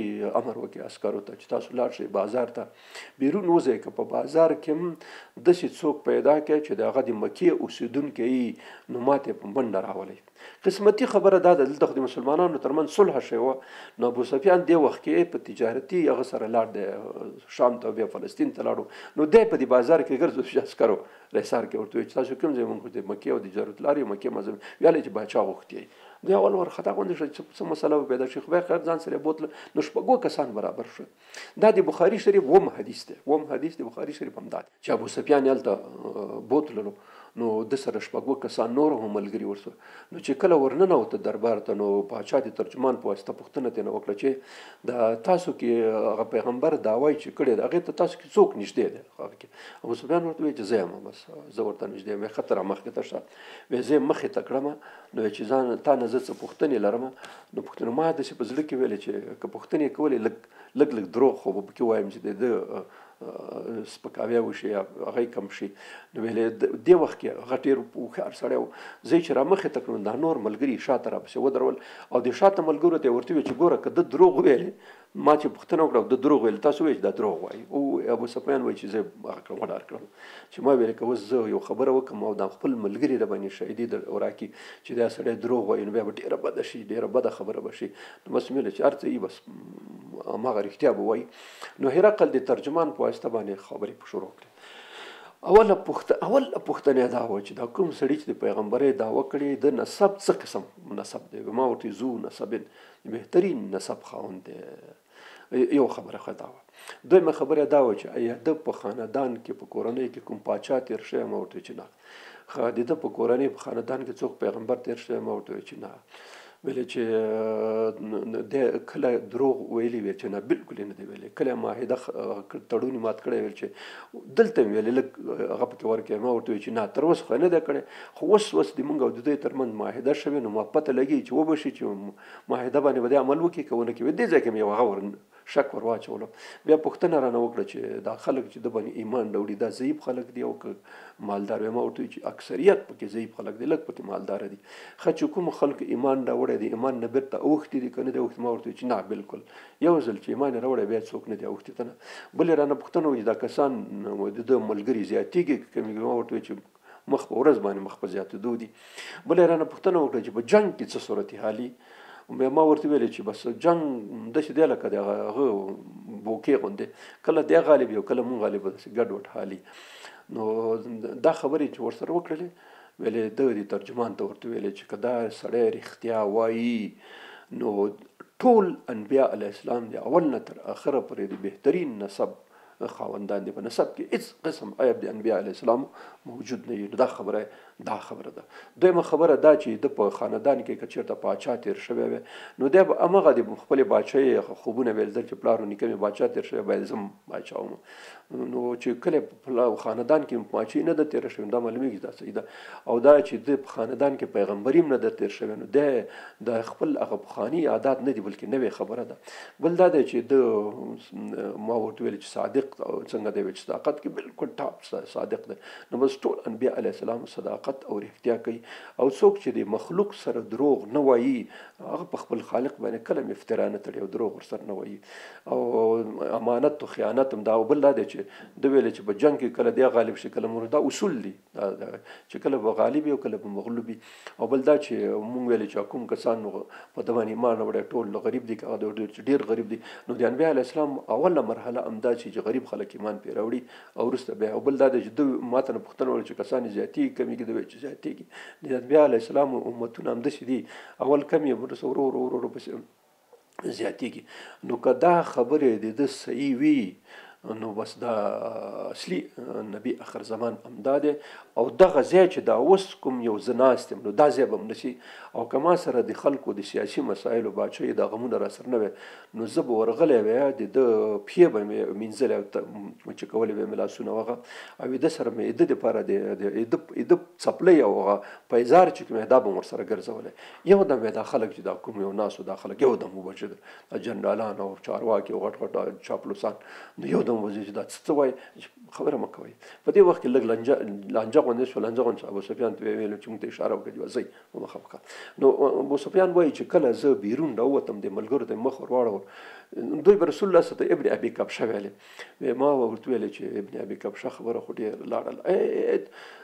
Speaker 2: امر وکړي عسکرو ته چې تاسو لاړ شئ بازار ته بیرون وځئ که په بازار کې هم داسې څوک پیدا کړئ چې د هغه د مکې اوسېدونکی وي نو ماته په منډه راولئ قسمتي خبره دا ده دلته خو د مسلمانانو ترمنځ صلح شوې وه نو ابو سفیان دې وخت کې په تجارتي هغه سره لاړ دی شام ته بیا فلسطین ته لاړو نو دی په دې بازار کې ګرځو چې عسکرو رحصار کې ورته وایي چې تاسو کوم ځای مونږ د مکې او د تجارت لارې مکې مذهب ویلی چې باچا غوښتي دی اول ورخطا غوندې شو چې څه مسله به پیدا شي خدای خیر ځان سره بوتله نو شپږو کسان برابر شو دا د بخاري شریف وم حدیث دی وم حدیث د بخاري شریف هم دا چې ابو سفیان هلته بوتللو نو د سره شپږو کسان نور هم ملګري ورسره نو چې کله ورننوته دربار ته نو پاچا د ترجمان په واسطه پوښتنه ترېنه وکړه چې د تاسو کې هغه پیغمبر دا وایي چې کړی دی هغې ته تاسو کې څوک نږدې دی هغه کې ابو سفیان ورته وایي چې زه یم بس زه ورته نږدې یم ښه ته رامخکې ته شه وایي زه یې مخې ته کړم نو چې ځان تا نه زه څه پوښتنې لرم نو پوښتنه ما داسې په زړه کې ویلې چې که پوښتنې کولې لږ دروغ خو به پکې وایم چې د سپکاوی وشي یا هغه کم شي نو ویلې دې وخت کې هغه ډېر هوښیار سړی و زه چې رامخې ته کړم دا نور ملګري شاته راپسې ودرول او د شاته ملګرو ته یې ورته ویل چې ګوره که ده دروغ ویلې ما چې پوښتنه وکړه د دروغ ویل تاسو وایئ چې دا دروغ وایي او ابو سفیان وایي چې زه هغه کړم وډار کړم چې ما ویل که اوس زه یو خبره وکړم او دا خپل ملګري راباندې شهیدي راکړي چې دا سړی دروغ وایي نو بیا به ډېره بده شي ډېره بده خبره به شي نو بس مې ویل چې هر څه یي بس هماغه رښتیا به وایي نو هرقل د ترجمان په واسطه باندې خبرې شروع کړې اوله پوښتنه دا وه چې دا کوم سړي چې د پیغمبرۍ دعوه کړې د نسب څه قسم نسب دی ما ورته ذو نسب بهترین نسب خاوند دی یو خبره ښه دا وه دویمه خبره دا وه چې ایا ده په خاندان کې په کورنۍ کې کوم پاچا تېر شوی ما ورته چې نه د ده په کورنۍ په خاندان کې څوک پیغمبر تېر شوی ما ورته چې نه ویلې چې د کله دروغ ویلي ویل چې نه بالکل نه دی ویلې کله معاهده تړون مات کړی ویل چې دلته ویلې لږ هغه پکې ورکړی ما ورته چې نه تر اوسه خو نه دی کړی خو اوس د مونږ او د دوی ترمنځ معاهده شوې نو ما پته لګي چې وبشي چې معاهده باندې به دې عمل وکړي که ونه کړي دې ځای کې مې یو هغه شک ور واچولم بیا پوښتنه رانه وکړه چې دا خلک چې د باندې ایمان راوړي دا ضعیف خلک دي او که مالدار وي ما ورته چې اکثریت پکې ضعیف خلک دي لږ پکې مالداره دي ښه چې کوم خلک ایمان راوړی دی ایمان نه بیرته اوښتي دي که نه دی اوښتي ما ورته چې نه بالکل یو ځل چې ایمان یې راوړی بیا څوک نه دی اوښتي ته نه بل یې رانه پوښتنه وکړي دا کسان د ده ملګري زیاتېږي که ما ورته چې مخ په ورځ باندې مخ په زیاتېدو دي بل یې رانه پوښتنه وکړه چې په جنګ کې څه صورتحالي ما ورته ویلې چې بس جنګ داسې دی لکه د هغه بوکې غوندې کله دی غالب یو کله مونږ غالب داسې ګډوډ حالي نو دا خبرې چې ورسره وکړلې ویلې ده د ترجمان ته ورته ویلې چې که دا سړی رښتیا وایي نو ټول انبیا علیه السلام د اول نه تر اخره پورې د بهترین نسب خاوندان دي په نسب کې هیڅ قسم عیب د انبیا علیه السلام موجود نه وي. دا خبره ده. دویمه خبره دا چې د په خاندان کې که چېرته پاچا تېر شوی وی نو دی به همغه د خپلې باچۍ خوبونه به یې لیدل چې پلار و نیکه مې باچا تېر شوی باید زه هم باچا وم. نو چې کله په خاندان کې پاچۍ نه ده تېره شوې دا معلومیږي دا صحیح ده. او دا چې د په خاندان کې پیغمبري هم نه ده تېر شوی نو دی د خپل هغه پخواني عادات نه دي بلکې نوې خبره ده. بل دا دی چې د ما ورته ویل چې صادق څنګه دی چې صداقت کې بالکل ټاپ صادق دی. نو بس ټول انبیا علیه السلام صداقت او رښتیا کوي. او څوک چې د مخلوق سره دروغ نه وایي هغه په خپل خالق باندې کله هم افترا نه تړي او دروغ ورسره نه وایي. او امانت او خیانت هم دا. او بل دا دی چې د ویل چې په جنګ کې کله دی غالب شي کله مور دا اصول دي چې کله به غالب او کله به مغلوب. او بل دا چې مونږ ویل چې کوم کسان په دمن ایمان وړي ټول غریب دي هغه ډیر غریب دي. نو د انبیاء علیه السلام اوله مرحله امدا چې غریب خلک ایمان پې راوړي او وروسته بیا. او بل دا دی چې د ماته نه پوښتنه وکړه چې کسان زیاتېږي کمېږي د چې زیاتېږي د انبیاء علیه السلام امتونه همداسې دي اول کم یې وروسته ورو پسې زیاتېږي. نو که دا خبرې د ده صحیح وي نو بس دا اصلي نبی آخر زمان همدا دی. او دغه ځای چې دا اوس کوم یو زه ناست یم نو دا ځای به هم نه شي. او که ما سره د خلکو د سیاسي مسایلو باچۍ دا غمونه راسره نه وی نو زه به ورغلی وی د ده پښې به مې مینځلې او چې کولې به مې لاسونه وغه او د سره مې د دپاره د څپلۍ او هغه پیزار چې کوم دا به م ورسره ګرځولی. یو دم دا خلک چې دا کوم یو ناستو دا خلک یو دم وبچېدل جنرالان او چارواکي او غټ چاپلوسان. نو یو دم وځي چې دا څه وایي خبره مه کوئ. په دې وخت کې لږ لانجه غوندې شوه. لانجه غوندې ابو سفیان ته ویلو چې موږ ته اشاره وکړه چې ځئ مخه وکړه. نو ابو سفیان وایي چې کله زه بیرون راووتم د ملګرو ته مخ ور واړول دوی به رسول الله صلی الله علیه وسلم ابن ابي کبشه ویلې. ما ورته ویلې چې ابن ابي کبشه خبره خو ډېر لاړل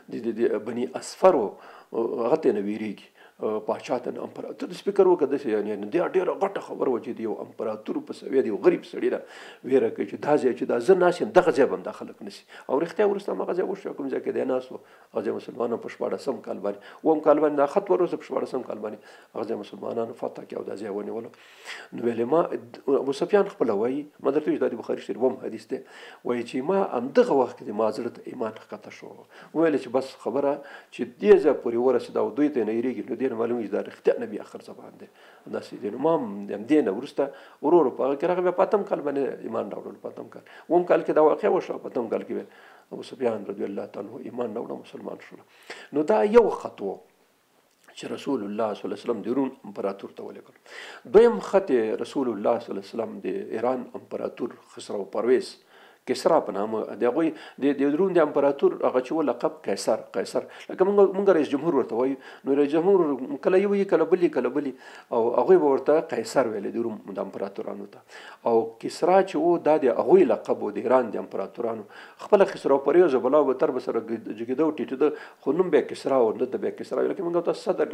Speaker 2: د بني اسفرو هغه ته نه ویرېږي پاچا ته نه امپراتور د سپیکر وکړه داسې یعنې دا ډېره غټه خبره وه چې د یو امپراتور په سویه د یو غریب سړي نه ویره کوي چې دا ځای چې دا زه ناست یم دغه ځای به هم دا خلک نه شي. او رښتیا وروسته هماغه ځای وشو کوم ځای کې دی ناست و هغه ځای مسلمانانو په 1400 کال باندې اووم کال باندې دا خط وروسته په 1400 کال باندې هغه ځای مسلمانانو فتح کړي او دا ځای ونیولو. نو ویلې ما ابو سفیان خپله وایي ما درته وایي دا د بخاري شریف هم حدیث دی وایي چې ما همدغه وخت کې ما زړه ته ایمان ښکته شو. ویلې چې بس خبره چې دې ځای پورې ورسېده او دوی ته نه هېرېږي نو دې نه معلومېږي دا رښتیا نبی آخر زمان دی داسې دی. نو ما هم د همدې نه وروسته ورو په هغه کې راغی بیا په اتم کال باندې ایمان راوړل. په اتم کال اووم کال کې دا واقعه وشوه. په اتم کال کې بیا ابو سفیان رضی الله تعالی عنه ایمان راوړه مسلمان شول. نو دا یو خط و چې رسول الله صلی الله علیه وسلم د روم امپراتور ته ولیکل. دویم خط رسول الله صلی الله علیه وسلم د ایران امپراتور خسرو پرویز کسرا په نامه د هغوی د روم د امپراتور هغه چې و لقب قیصر لکه مونږ رئیس جمهور ورته وایو. نو رئیس جمهور کله یو وي کله بلي او هغوی به ورته قیصر ویل د روم د امپراتورانو ته. او کسرا چې و دا د هغوی لقب و د ایران د امپراتورانو. خپله خسرو پرویز بلا به تر به سره جګېده او ټیټېده خو نوم بیا کسرا و نه د بیا کسرا لکه مونږ ته صدر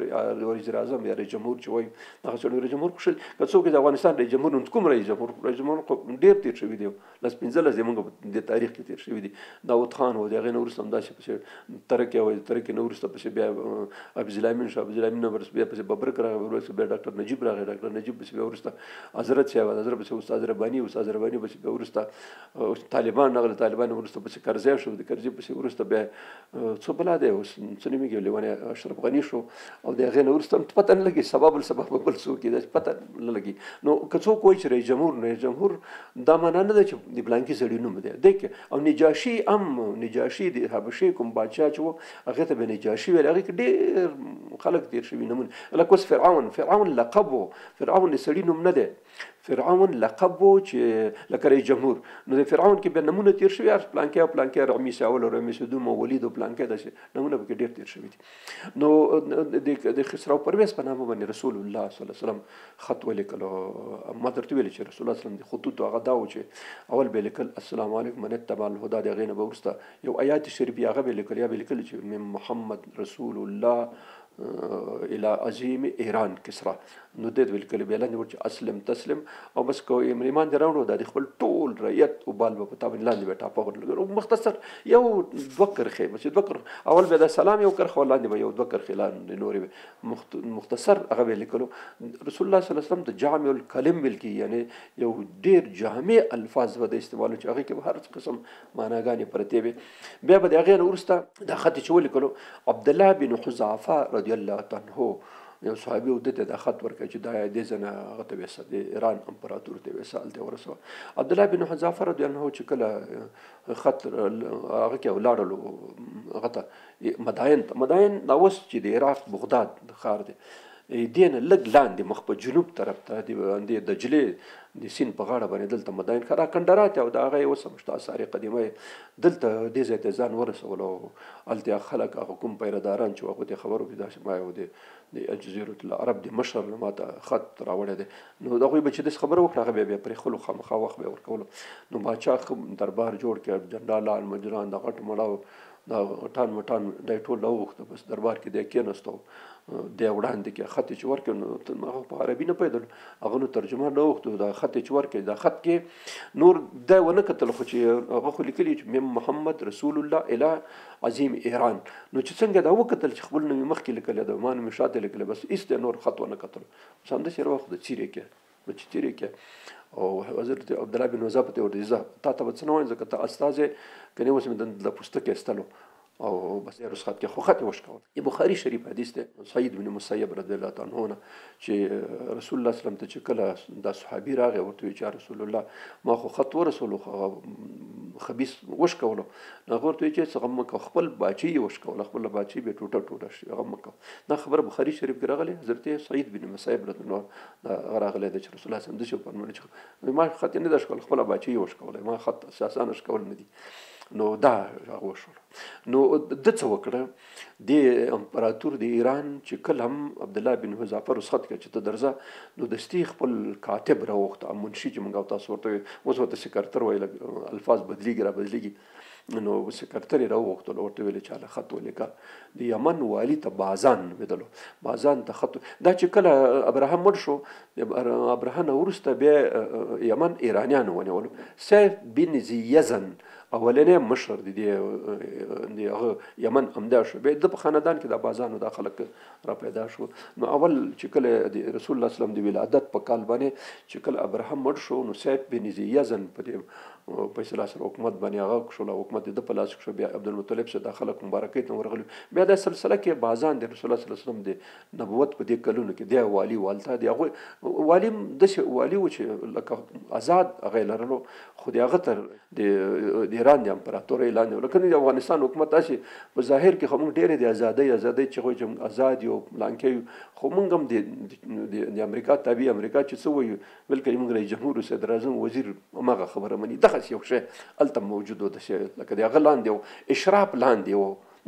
Speaker 2: وزیر اعظم یا رئیس جمهور چې وایو هغه څه رئیس جمهور کښل که څوک د افغانستان رئیس جمهور نو کوم رئیس جمهور خو ډېر تېر شوي دی لس 15 زموږ د تاریخ کې تېر شوي دي. داود خان و د هغې نه وروسته همداسې پسې ترکیه و ترکیې نه وروسته پسې بیا عبدالامین شو عبدالامین نه بیا پسې ببرک راغی وروسته بیا ډاکټر نجیب راغی ډاکټر نجیب پسې بیا وروسته حضرت صاحب حضرت پسې استاد رباني پسې بیا وروسته طالبان راغله طالبان وروسته پسې کرزی شو د کرزي پسې وروسته بیا څه بلا دی اوس څه نومېږي لیونی اشرف غني شو او د هغې نه وروسته هم پته نه لګي سبب السبب به بل څوک یې داسې پته نه لګي. نو که څوک وایي چې رئیس جمهور دا معنا نه ده چې د بلانکي سړي نوم دی او نجاشي نجاشي د حبشې کوم باچا چې و هغې ته به نجاشي ویل. هغې کې ډېر خلک تېر شوي نومونه لکه اوس فرعون لقب و فرعون د سړي نوم نه دی فرعون لقب و چې لکه رئیس جمهور. نو د فرعون کې بیا نمونه تېر شوي پلانکې او پلانکې رمیس اول او رمیس دوم او ولید او پلانکې داسې نمونه پکې ډېر تېر شوي دي. نو د خسرو پرویز په نامه باندې رسول الله صلی الله علیه وسلم خط ولیکلو. ما درته ویلې چې رسول الله صلی الله علیه وسلم د خطوطو هغه دا و چې اول به یې لیکل السلام علیکم من اتبع الهدى د هغې نه به وروسته یو آیات شریف هغه به یې لیکل یا به یې لیکل چې من محمد رسول الله الى عظیم ایران کسرا. نو د ویل کله بیلان ورچ اسلم تسلم او بس کو ایمان دی راوړو د خپل ټول رعیت او بال په تابع لاندې به ټاپه ورلګو. مختصر یو دوه کرخه بس دوه کر اول به د سلام یو کرخه لاندې به یو دوه کرخه لاندې نورې مختصر هغه ویل کلو. رسول الله صلی الله علیه وسلم د جامع الکلم ویل کی یعنی یو ډیر جامع الفاظ به د استعمال چې هغه کې هر قسم معناګانې پرته وي. بیا به د هغه ورسته د خط چول کلو عبد الله بن حذافه رضی الله عنه یو صحابي و دته د خط ورکړي چې دا د زنه هغه ته وسه د ایران امپراتور ته وسه الته ورسو. عبد الله بن حذافه رضی الله عنه چې کله خط هغه کې ولاړلو هغه ته مدائن دا اوس چې د عراق بغداد ښار دی دین لګ لاندې مخ په جنوب طرف ته د دجلې د سین په غاړه باندې دلته مدائن خرا کندرات او دا هغه اوس مشت اثار قدیمه دلته د زیت ځان ورسولو الته خلک حکومت پیرداران چې هغه ته خبرو پیدا شمه او د جزیره العرب د مشر ماته خط راوړی دی. نو دغه به چې د خبرو وکړه هغه بیا پر خلو خامخا وخت به ورکول. نو باچا دربار جوړ کړ جنرال مجران د غټ مړاو دا ټان مټان د ټول وخت بس دربار کې د کېنستو د وړاندې کې خط چې ورکړ نو په عربي نه پیدل هغه نو ترجمه نه وخت دا خط چې ورکړ دا خط کې نور دا ونه کتل خو چې هغه خو لیکلي چې محمد رسول الله الی عظیم ایران. نو چې څنګه دا وکتل چې خپل نوم مخکې لیکل دا مان مشاته لیکل بس ایست نور خط ونه کتل سم د شیر وخت د چیرې کې بچ چیرې کې او حضرت عبد الله بن وزابته ورزه تا ته وڅنوي ځکه ته استاد کني وسم د پستکه استلو او بس رسخت کې خو خط وشکول. بخاری شریف حدیث ده سعید بن مسیب رضی الله عنه چې رسول الله صلی الله علیه وسلم ته چې کله د صحابي راغی ورته چې رسول الله ما خو خط ورسول خبيث وشکول نو ورته چې څنګه مکه خپل باچی وشکول خپل باچی به ټوټه شي هغه مکه دا خبر بخاری شریف کې راغلی. حضرت سعید بن مسیب رضی الله راغلی د رسول الله صلی الله علیه وسلم د شو پرمنه چې ما خط نه د شکول خپل باچی وشکول ما خط اساسا نشکول نه دي. نو دا هغه شو. نو د څه وکړه د امپراتور د ایران چې کله هم عبد الله بن حذافه رخصت کړ چې ته درځه نو دستی خپل کاتب راوخته منشي چې موږ تاسو ورته اوس ورته سکرتر ویل الفاظ بدلیږي نو سکرتر راوخته ورته ویل چې خط ولیکا د یمن والی ته بازان بدلو بازان ته خط دا چې کله ابراهیم مړ شو ابراهیم ورسته به یمن ایرانیان ونیول. سیف بن زیزن اولنې مشر د یمن امدا شو به د خاندان کې د بازانو د خلک را پیدا شو. نو اول چې کله د رسول الله صلی الله علیه وسلم د ولادت په کال باندې چې کله ابراهیم مړ شو نو سیف بن زیزن په فیصله سره حکومت باندې هغه شو حکومت د پلاس شو بیا عبدالمطلب سره د خلک مبارکۍ ته ورغلي. بیا د سلسله کې بازان د رسول الله صلی الله علیه وسلم د نبوت په دې کلونو کې د والی والته دی هغه والی د والی و چې لکه آزاد هغه لرلو خو د هغه تر د ایران د امپراتور اعلان ولکه د افغانستان حکومت تاسو په ظاهر کې خو موږ ډېر د ازادۍ چې خو چې آزاد یو لانکې خو موږ هم د امریکا تابع امریکا چې څه وایي بلکې موږ رئیس جمهور صدر اعظم وزیر ماغه خبره مني دغه یو شی الته موجود د شی لکه د غلاندې اشراف لاندې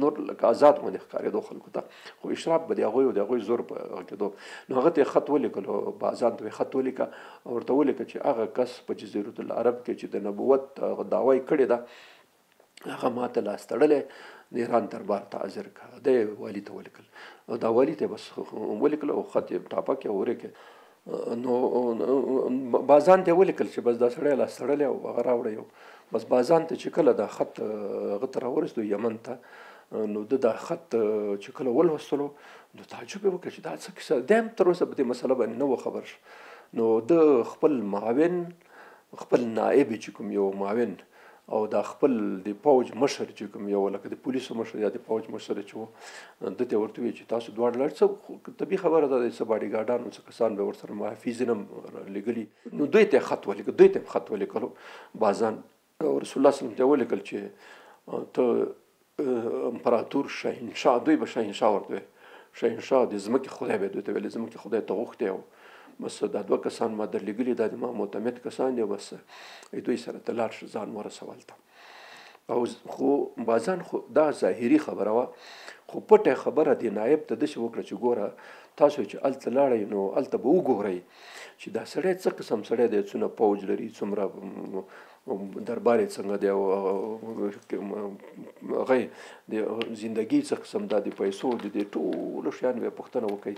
Speaker 2: نور لکه آزاد باندې ښکارېدو خلکو ته خو اشراف به د هغوی او د هغوی زور په کېدو. نو هغه ته خط ولیکلو بازان ته خط ولیکه ورته ولیکه چې هغه کس په جزیرة العرب کې چې د نبوت دعوی کړې ده هغه ماته لاس تړلی د ایران دربار ته حاضر کړه د والي ته ولیکل دا والي ته بس ولیکل او خط یې ټاپه کې ورکې نو بازان ته ولیکل چې بس دا سړی لاس تړلی او هغه راوړی بس بازان ته چې کله دا خط هغه ته راورسېدو یمن ته نو د خط چې کله ولوستلو نو تعجب یې وکړ چې دا څه کیسه دی هم تر اوسه په دې مسله باندې نه و خبر شو. نو د خپل معاون خپل نائب چې کوم یو معاون او دا خپل د پوج مشر چې کوم یو لکه د پولیسو مشر یا د پوج مشر چې و د ته ورته وی چې تاسو دواړه لړ څه طبي خبره ده چې باډي ګارډانو څخه کسان به ورسره محافظینم لګلی نو دوی ته خط ولیکلو بازان رسول الله صلی الله علیه وسلم ته ولیکل چې ته امپراتور شاهنشاه دوی به شاهنشاه ورته شاهنشاه د ځمکې خدای به دوی ته ویل ځمکې خدای ته غوښتې او بس دا دوه کسان ما در لګلي دا د ما معتمد کسان دي بس دوی سره ته لاړ شه ځان ورسول ته او خو بازان خو دا ظاهري خبره وه خو پټه خبره د نایب ته داسې وکړه چې ګوره تاسو چې هلته لاړئ نو هلته به وګورئ چې دا سړی څه قسم سړی دی څومره پوج لري څومره دربار یې څنګه دی او هغه د زندګي څه قسم دا د پیسو د دې ټولو شیانو به پوښتنه وکړي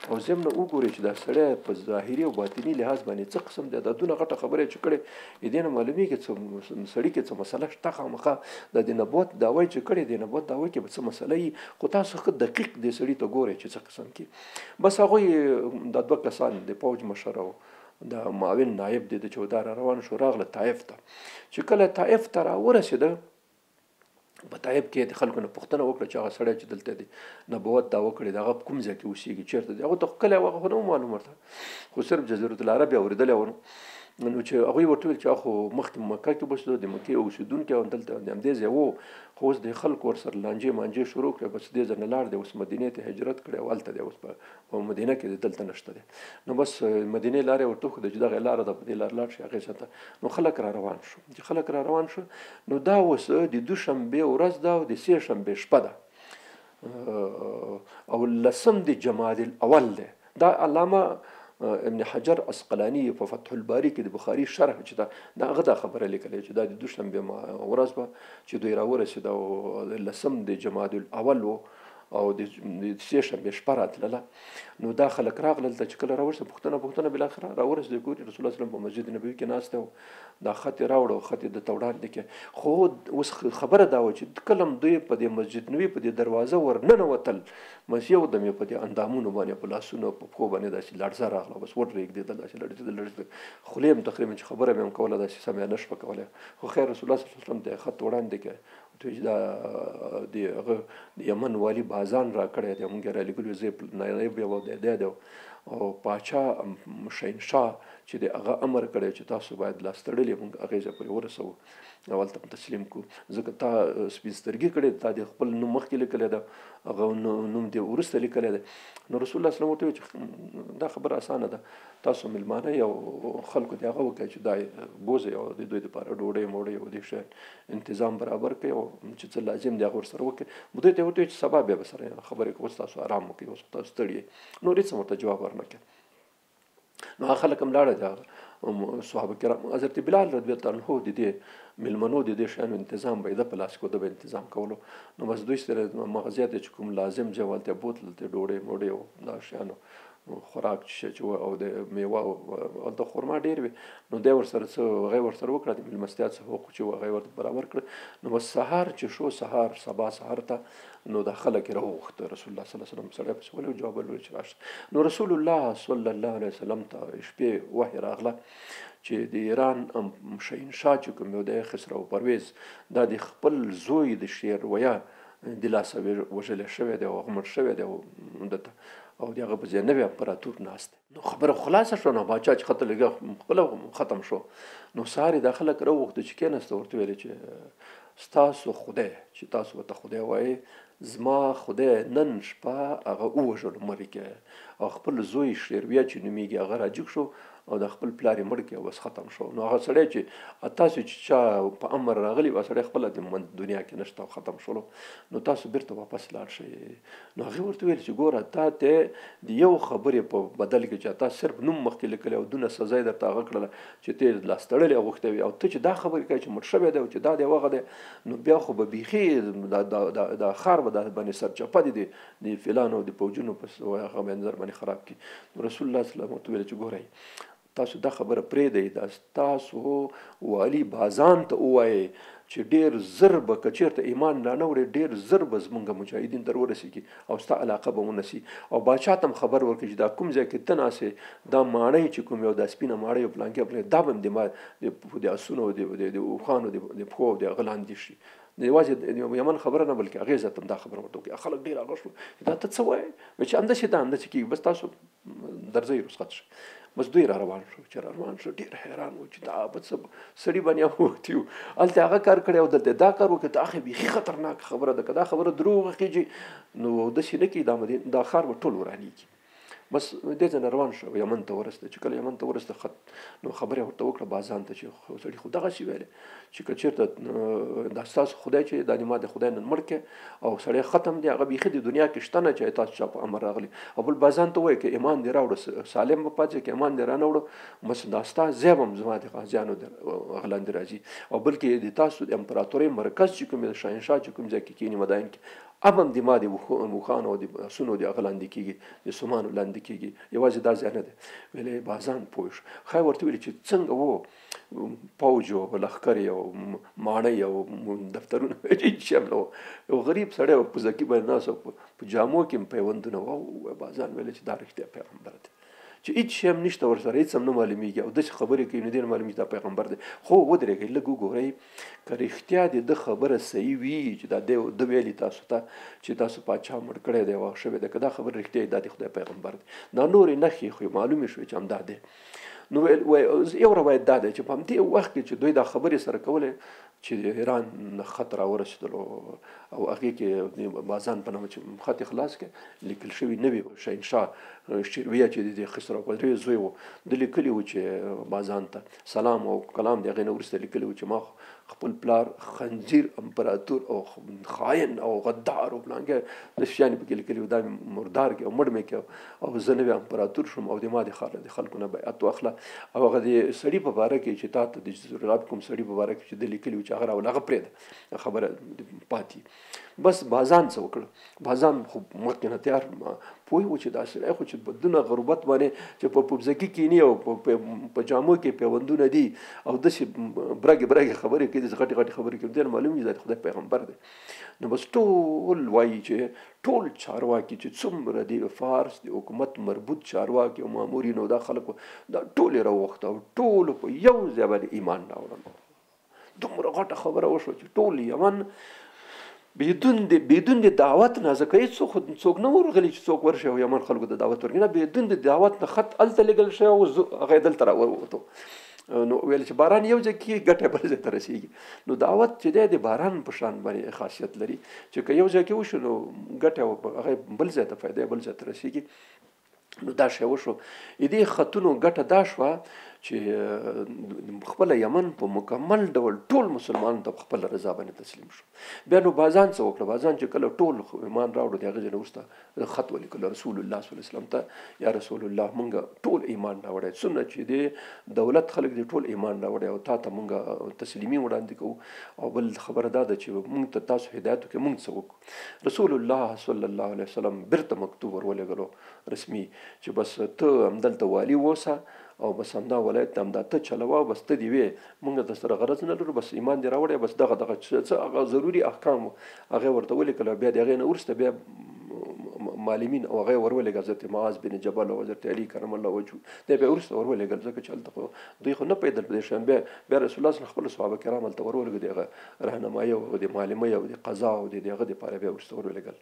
Speaker 2: او ضمن وګوري چې دا سړی په ظاهري او باطني لحاظ باندې څه قسم دی دا دونه غټه خبره چې کړې دې نه معلومیږي چې سړی کې څه مسله شته خامخا د نبوت دعوی چې کړې د نبوت دعوی کې به څه مسله وي خو تاسو ښه دقیق دې سړي ته ګورئ چې څه قسم کې بس هغوی دا دوه کسان د پوځ مشر او د معاون نایب د چودار روان شو راغله طائف ته چې کله طائف ته راورسېده په طائف کې د خلکو نه پوښتنه وکړه چې هغه سړی چې دلته دی نبوت دعوه کړې د هغه په کوم ځای کې اوسېږي چېرته دی هغه ته کلی هغه خو نه معلوم ورته خو صرف جزیرة العرب یې اورېدلی و نو چې هغوی ورته ویل چې هغه خو مخکې مکه کې اوسېدو د مکې اوسېدونکی او دلته د همدې ځای و خو اوس د خلکو ورسره لانجې مانجې شروع کړې بس دې ځای نه لاړ دی اوس مدینې ته هجرت کړی او هلته دی اوس په مدینه کې دی دلته نشته دی نو بس مدینې لارې ورته وښوده چې دغه لاره ده په دې لار لاړ شي هغې ته نو خلک را روان شو چې خلک را روان شو نو دا اوس د دوشنبې ورځ ده او د سې شنبې شپه ده او 10 د جمادی الاول دی دا علامه ابن حجر اسقلانی په فتح الباری کې د بخاری شرح چې دا هغه دا خبره لیکلې چې دا د دوشنبې ورځ به چې دوی راورسېد او 10 د جمادی الاول و او د سې شنبې شپه راتلله نو دا خلک راغلل چې کله راورسېد پوښتنه بالاخره راورسېد ګوري رسول الله صلی الله علیه وسلم په مسجد نبوي کې ناست و دا خط یې راوړ او خط یې درته وړاندې کې خو اوس خبره دا وه چې کله دوی په دې مسجد نبوي په دې دروازه ورننوتل بس یو دم یې په دې اندامونو باندې په لاسونو په پښو باندې داسې لړزه راغله بس ورېږدېدل داسې لړزېدل خولې هم تقریبا چې خبره مې هم کوله داسې سمه نه شوه کولی خو خیر رسول الله صلی الله علیه وسلم ته یې خط وړاندې کړ دا د هغه د یمن والي بازان را کړی دی مونږ یې رالېږلي زه نایب یم او دی او پاچا شهنشاه چې د هغه امر کړی چې تاسو باید لاس تړلې مونږ هغې ځای پورې ورسوو اول ته تسلیم کو ځکه تا سپین سترګي کړې تا د خپل نوم مخکې لیکلی ده هغه نوم دې وروسته لیکلی دی نو رسول الله صلی الله علیه وسلم ورته ویل چې دا خبره اسانه ده تاسو مېلمانه یې او خلکو ته هغه وکړئ چې دا بوځئ او د دوی دپاره ډوډۍ موډۍ او دې شیان تنظام برابر کړئ او چې څه لازم دی هغه ورسره وکړئ دوی ته ورته ویل چې سبا بیا به سره خبرې کوو اوس تاسو آرام وکړئ اوس تاسو ستړي یې نور هېڅ هم ورته جواب ورنه کړ نو هغه خلک هم لاړه دي صحابه کرام حضرت بلال رضی الله عنه د دې مېلمنو د دې شیانو تنظام به یې د په لاس کې د به تنظام کولو نو بس دوی سره مغزیات چې کوم لازم جوال ته بوتل ته ډوډۍ موډۍ او دا شیانو خوراک چې او د میوه او د خرما ډېر وي نو دی ورسره څه هغې ورسره وکړه د مېلمستیا څه حقوق چې وو هغه یې ورته برابر کړه نو بس سهار چې شو سبا سهار ته نو د خلک یې راوغوښته رسول الله صلی الله علیه وسلم سړی پسې ولې جواب ورکړي چې راشه نو رسول الله صلی الله علیه وسلم ته شپې وحی راغله چې د ایران شهنشاه چې کوم یو دی خسرو پرویز دا د خپل زوی د شیرویه د لاسه وژلی شوی دی او هغه مړ شوی دی دته او د هغه په ځای نوی امپراتور ناست دی نو خبره خلاصه شوه نو باچا چې خطه لږه خپله ختم شو نو سهار یې دا خلک راوغوښته چې کېناسته ورته ویلې چې ستاسو خدای چې تاسو ورته خدای وایې زما خدای نن شپه هغه ووژلو مرې کې او خپل زوی شیرویه چې نومیږي هغه راجګ شو او د خپل پلار یې مړ کړ او بس ختم شو نو هغه سړی چې تاسو چې چا په امر راغلی هغه سړی خپله د دنیا کې نشته او ختم شولو نو تاسو بیرته واپس لاړ شئ نو هغې ورته ویل چې ګوره تا ته د یو خبرې په بدل کې چې تا صرف نوم مخکې لیکلی او دونه سزا یې درته هغه کړله چې ته یې لاس تړلې غوښتې وي او ته چې دا خبرې کوې چې مړ شوی دی او چې دا دی هغه دی نو بیا خو به بیخي دا ښار به دا باندې سرچپه دي د فیلانو د پوجونو په هغه منظر باندې خراب کړي نو رسول الله صلی الله علیه وسلم ورته ویل چې ګورئ تاسو دا خبره پرېږدئ دا تاسو والي بازان ته ووایئ چې ډېر زر به که چېرته ایمان را نه وړې ډېر زر به زمونږ مجاهدین تر ورسېږي او ستا علاقه به ونسي او باچا ته هم خبر ورکړي چې دا کوم ځای کې ته ناستې دا ماڼۍ چې کوم یو دا سپینه ماڼۍ او پلانکې دا به هم د اسونو د اوښانو د پښو او د هغه لاندې شي یوازې د یمن خبره نه بلکې هغې ذات هم دا خبره ورته وکړي خلک ډېر هغه شو دا ته څه وایې چې همداسې دا همداسې کېږي بس تاسو درځئ رخصت شئ بس دوی را روان شو چې را روان شو ډېر حیران و چې دا به څه سړي باندې وختي وو هلته هغه کار کړی او دلته دا کار وکړي دا خو بیخي خطرناک خبره ده که دا خبره دروغ خېږي نو داسې نه کېږي دا ښار به ټول ورانېږي بس دې ځای نه روان شو یمن ته ورسېده. چې کله یمن ته ورسېده نو خبره ورته وکړه بازان ته چې سړي خو دغسې ویلې چې که چېرته دا ستاسو خدای چې دا دې ما د خدای نن مړ کړې او سړی ختم دی هغه بیخي د دنیا کې شته نه چې تاسو چا په امر راغلي. او بل بازان ته وایي که ایمان دې راوړه سالم به پاتې که ایمان دې رانه وړه بس دا ستا ځای به هم زما د غازیانو هغه لاندې راځي. او بلکې د تاسو د امپراتورۍ مرکز چې کوم د شاهنشاه چې کوم ځای کې کښېني مداین کې اب هم د ما د اوښانو او د اسونو د هغه لاندې کېږي د سمانو لاندې کېږي یوازې دا ځای نه دی. ویلې بازان پوه شو. خیر ورته ویلي چې څنګه و پوج او لښکر او ماڼۍ او دفترونه هېڅ شی هم نه و. یو غریب سړی و په زکي باندې ناست او په جامو کې هم پیوندونه وو. بازان ویلې چې دا رښتیا پیغمبر دی چې هېڅ شی هم نشته ورسره هېڅ هم نه معلومېږي او داسې خبرې کوي نو دې نه معلومېږي دا پیغمبر دی. خو ودرېږئ لږ وګورئ که رښتیا د ده خبره صحیح وي چې دا ده ویلي تاسو ته چې تاسو پاچا مړ کړی دی واغ شوی دی که دا خبره رښتیا دا د خدای پیغمبر دی. دا نورې نښې خو معلومې شوې چې همدا دی. نو یو روایت دا دی چې په همدې وخت کې چې دوی دا خبرې سره کولې چې ایران خط راورسېدلو او هغې کې بازان په نامه چې خط یې خلاص کړ لیکل شوي نه وي. شهنشاه شیرویه چې د خسرو قدرې زوی و د لیکلي و چې بازان ته سلام او کلام د هغې نه وروسته لیکلي و چې ما خپل پلار خنزیر امپراتور او خاین او غدار او فلانګه د شیانې پکې لیکلي و دا مردار کې او مړ مې کې او زه نوی امپراتور شوم او د ما د خلکو نه بیعت واخله. او هغه د سړي په باره کې چې تا ته د جزیرة العرب کوم سړي په باره کې چې د لیکلي و چې هغه راوله هغه پرېږده خبره پاتې. بس بازان څه وکړه. بازان خو مخکې نه تیار پوه و چې دا سړی خو چې بدونه غربت باندې چې په پوبزکي کښېني او په جامو کې پیوندونه دي او داسې برګې خبرې کوي داسې غټې خبرې کوي دې نه معلوم دي دا د خدای پیغمبر دی. نو بس ټول وایي چې ټول چارواکي چې څومره د فارس د حکومت مربوط چارواکي او مامورین او دا خلکو دا ټول یې راوغوښته او ټولو په یو ځای باندې ایمان راوړل. دومره غټه خبره وشوه چې ټول یمن بدون د دعوت نه ځکه څوک نه ورغلي چې څوک ورشي او یمن خلکو ته دعوت ورکړي نه بدون د دعوت نه خط هلته لېږل شوی او هغه یې دلته راووتو. نو ویل چې باران یو ځای کېږي ګټه بل ځای ته رسېږي. نو دعوت چې دی د باران په شان باندې خاصیت لري چې که یو ځای کې وشو نو ګټه هغه بل ځای ته فایده بل ځای ته رسېږي. نو دا شی وشو. دې خطونو ګټه دا شوه چې خپله یمن په مکمل ډول ټول مسلمانانو ته په خپله رضا باندې تسلیم شو. بیا نو بازان څه وکړه. بازان چې کله ټول ایمان راوړو د هغې ځای نه وروسته خط ولیکلو رسول الله صلی الله علیه وسلم ته یا رسول الله مونږ ټول ایمان راوړی څومره چې د دولت خلک دي ټول ایمان راوړی او تا ته مونږ تسلیمي وړاندې کوو. او بل خبره دا ده چې مونږ ته تاسو هدایت وکړئ مونږ څه وکړو. رسول الله صلی الله علیه وسلم بیرته مکتوب ورولېږلو رسمي چې بس ته همدلته والي اوسه او بس همدا ولایت همدا ته چلوه او بس ته دې وې مونږ در سره غرض نه لرو بس ایمان دې راوړی بس دغه څه هغه ضروري احکام هغې ورته ولیکل. بیا د هغې نه وروسته بیا معلمین او هغه ورولېږه حضرت معاذ بن جبل او حضرت علي کرم الله وجهه دی بیا وروسته ورولېږل ځکه چې هلته خو دوی خو نه پوهېدل په دې شیان. بیا رسول الله صلی خپلو صحابه کرام هلته ورولېږه د هغه رهنمایي او د معلمۍ او د قضا او د هغه دپاره بیا وروسته ورولېږل.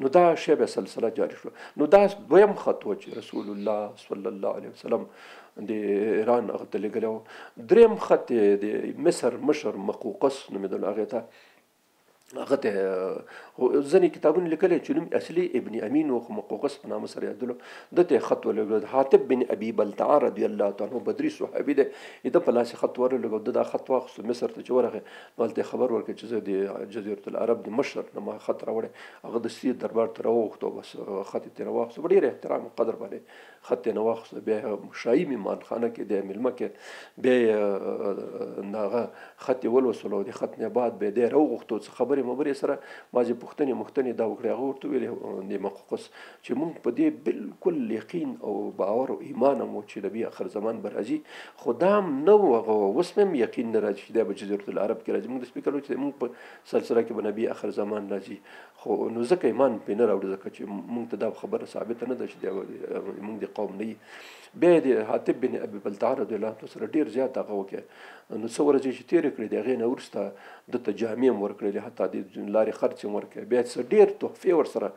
Speaker 2: نو دا شی بیا سلسله جاري شوه. نو دا دویم خط و چې رسول الله صلی الله علیه وسلم د ایران هغه ته لېږلی و. دریم خط د مصر مشر مقوقس نومېدلو هغې ته هغه ته ځینې کتابونه لیکلی چې نوم اصلي ابن امین و خو مقوقس په نامه سره یادلو ده ته یې خط ورلېږلو. حاطب بن ابي بلتعه رضی الله تعالی عنه بدري صحابي دی ده په لاس یې خط ورلېږلو. ده دا خط واخیستو مصر ته چې ورغی نو هلته یې خبر ورکړ چې زه د جزیرة العرب د مشر نه ما خط راوړی. هغه د سید دربار ته راوغوښتو بس خط یې ترې راواخیستو په ډېر احترام او قدر باندې خط یې نه واخیستو. بیا شاهي مېلمانخانه کې د مېلمه کې بیا یې هغه خط یې ولوستلو. د خط نه بعد بیا دی راوغوښتو څه خبرې مبرې سره بعضې پوښتنې دا وکړې. هغه ورته ویلې د مقوقس چې موږ په دې بالکل یقین او باور او ایمان هم و چې نبي آخر زمان به راځي خو دا هم نه و هغه اوس مې هم یقین نه راځي چې دی به جزیرة العرب کې راځي. موږ داسې فکر وکړو چې موږ په سلسله کې به نبي آخر زمان راځي خو نو ځکه ایمان پرې نه راوړو ځکه چې موږ ته دا خبره ثابته نه ده چې موږ د قوم نه یي. بیا د حاطب بن ابي بلتعه رضی الله عنه سره ډېر زیات هغه وکړه نو څه ورځې چې تېرې کړې د هغې نه وروسته دته جامې هم ورکړلې، حتی د لارې خرڅ هم ورکړی، بیا څه ډېر تحفې ورسره،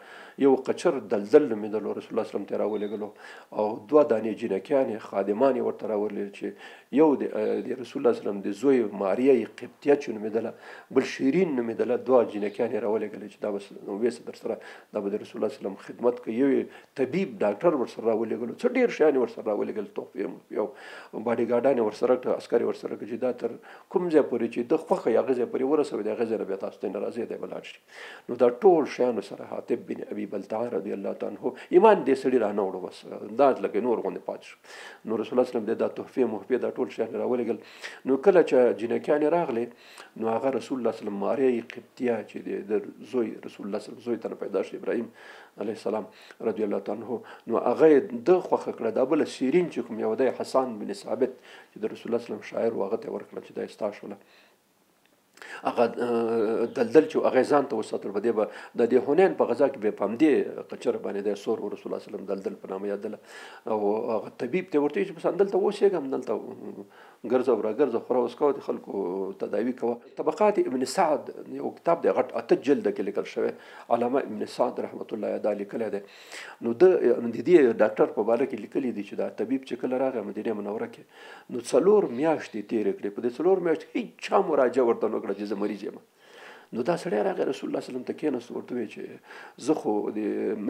Speaker 2: یو قچر دلدل نومېدلو رسول الله صلی الله علیه وسلم ته یې راولېږلو، او 2 دانې جینکیانې خادمانې ورته راولېږلې چې یو د رسول الله صلی الله علیه وسلم د زوی ماریه قبطیه چې نومېدله، بل شیرین نومېدله، 2 جینکیانې یې راولېږلې چې دا به ویسه در سره دا به د رسول الله صلی الله علیه وسلم خدمت کوي. یو طبیب ډاکټر ورسره راولېږلو، څه ډېر شیان یې ورسره راولېږل، تحفې یو باډي ګارډانې ورسره کړه، عسکر یې ورسره کړه چې دا تر کوم ځای پورې چې د خوښه یې هغه ځای پورې ورسوي، د هغه ځای نه بیا تاسو ته نه راځي دی به لاړ شي. نو دا ټول شیانو سره حاطب بن ابي بلتعه رضی الله تعالی عنه ایمان دې سړي را نه وړو، بس دا لکه نور غوندې پاتې شو. نو رسول الله صلی الله علیه وسلم دا تحفې محفې دا ټول شیان راولېږل. نو کله چې جینکیانې راغلې نو هغه رسول الله صلی الله علیه وسلم ماریه قبطیه چې د زوی رسول الله صلی الله علیه وسلم زوی ته پیدا شو ابراهیم علیه السلام رضی الله تعالی عنه، نو هغه د خوښه کړه. دا بل سیرین چې کوم یو دی حسان بن ثابت چې د رسول الله صلی الله علیه وسلم شاعر و، هغه ته ورکړه چې دا ستا شوله. هغه دلدل چې هغه ځان ته وساتل، په دې به د دې حنین په غزا کې به په همدې قچر باندې د سور رسول الله صلی الله علیه وسلم دلدل په نامه یادله. او هغه طبیب ته ورته چې بس دلته اوسېږم، دلته ګرځه راګرځه خوره وسکوه، د خلکو تداوي کوه. طبقات ابن سعد یو کتاب دی غټ 8 جلده کې لیکل شوی، علامه ابن سعد رحمت الله دا لیکلی دی. نو د دې ډاکټر په باره کې لیکلي دي چې دا طبیب چې کله راغی مدینه منوره کې نو 4 میاشتې تېرې کړې، په دې 4 میاشتې هېڅ چا مراجعه ورته ونه کړه چې زه مریض یم. نو دا سړی راغی رسول الله صلی الله علیه وسلم ته کېناست، ورته ویې چې زه خو د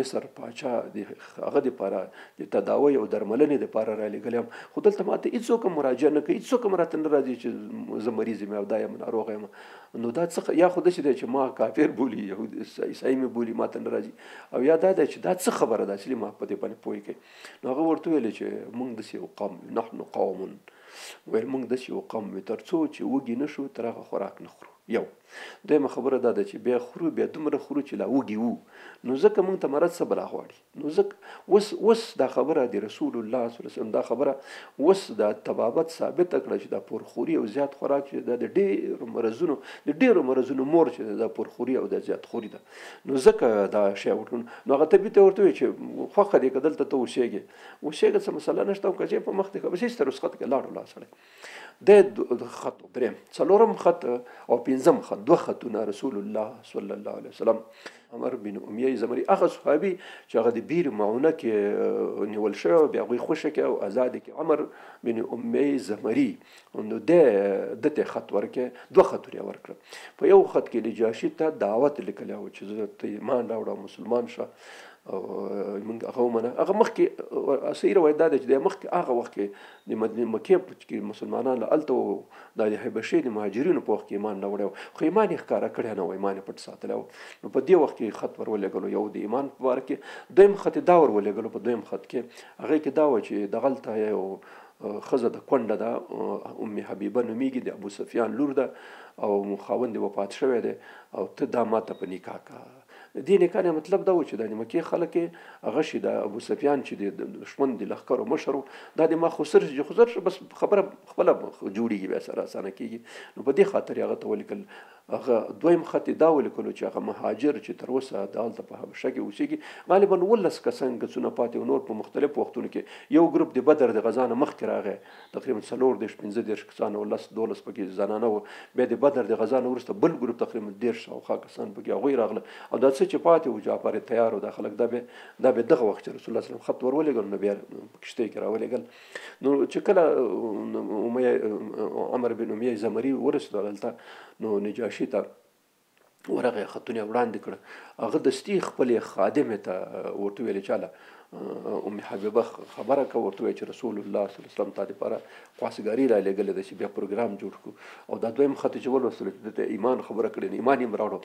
Speaker 2: مصر پاچا د هغه دپاره د تداوی او درملنې دپاره رالیږلی یم، خو دلته ماته هېڅوک هم مراجعه نه کوي، هېڅوک هم راته نه راځي چې زه مریض یم او دا یم ناروغه یم. نو دا څه یا خو داسې دی چې ما کافر بولي، یهود عیسایي مې بولي، ماته نه راځي، او یا دا دی چې دا څه خبره ده اصلي ما په دې باندې پوه کوي. نو هغه ورته ویلې چې موږ داسې یو قوم نحن قوم، ویل موږ داسې یو قوم وي تر څو چې وږي نه شو تر هغه خوراک نه خورو. یو دویمه خبره دا ده چې بیا خورو بیا دومره خورو چې لا وږي وو، نو ځکه موږ ته مرض څه بلا غواړي. نو ځکه اوس دا خبره د رسول الله صلی الله علیه وسلم دا خبره اوس دا طبابت ثابته کړه چې دا پرخوري او زیات خوراک چې دا د ډېرو مرضونو مور چې دا پرخوري او د زیات خوري ده. نو ځکه دا شی ورکړو. نو هغه طبیب ته ورته وایي چې خوښه دې که دلته ته اوسېږې څه مسله نشته، او که چې په مخ دې که بس هېڅ ته رسخت کې لاړو لا سړی. د خط دریم 4م خط او 5م خط 2 خطونه رسول الله صلی الله علیه وسلم عمر بن امیه زمری هغه صحابي چې هغه د بیر معونه کې نیول شوی بیا هغوی خوښه کې او آزاد کې عمر بن امیه زمری، نو دته خط ورکې 2 خطونه ورکړه. په یو خط کې نجاشي ته دعوت لیکلی و چې زه ته ایمان راوړه مسلمان شه، او موږ هغه ومنه. هغه مخکې صحیح روایت دا دی چې د مخکې هغه وخت کې د مکې کې مسلمانان هلته دا د حبشې د مهاجرینو په وخت کې ایمان نه وړی، خو ایمان یې ښکاره کړی نه و، ایمان یې پټ ساتلی و. نو په دې وخت کې خط ور ولېږلو، یو د ایمان په باره کې، دویم خط یې دا ور ولېږلو. په دویم خط کې هغې کې دا وه چې دغلته یو ښځه د کونډه ده، ام حبیبه نومیږي، د ابو سفیان لور ده او خاوند یې وفات شوی دی، او ته دا ماته په نکاح کا. دې نکاح نه مطلب دا و چې د مکې خلک هغه شي د ابو سفیان چې د دښمن د لښکرو مشر و، دا د ما خسر بس خبره خپله جوړېږي بیا سره اسانه کېږي. نو په دې خاطر هغه ته ولیکل. هغه دویم خط یې دا ولیکلو چې هغه مهاجر چې تر اوسه دلته په حبشه کې اوسېږي غالبا 19 کسان کسونه پاتې او نور په مختلفو وختونو کې یو ګروپ د بدر د غزا نه مخکې راغی، تقریبا 4-15 کسان او 10-12 پکې زنانه وو. بیا د بدر د غزا نه وروسته بل ګروپ تقریبا 10 شاوخوا کسان پکې هغوی راغله، او دا څه چې پاتې وو جعفر یې تیار و دا خلک دا به دغه وخت چې رسول الله صلی الله علیه وسلم خط ور ولېږل نو بیا په کښتۍ کې راولېږل. نو چې کله عمر بن امیه زمري ورسېدل هلته، نو نجاشي ته ورغی خطونه وړاندې کړه. هغه دستي خپلې خادمې ته ورته ویلې چاله ام حبیبه خبره کوه، ورته وایي چې رسول الله صلی الله علیه وسلم تا دپاره خواستګاري رالیږلې ده چې بیا پروګرام جوړ کړو. او دا دویم خط چې ولوستلو چې دته ایمان خبره کړې، ایمان یې راوړو.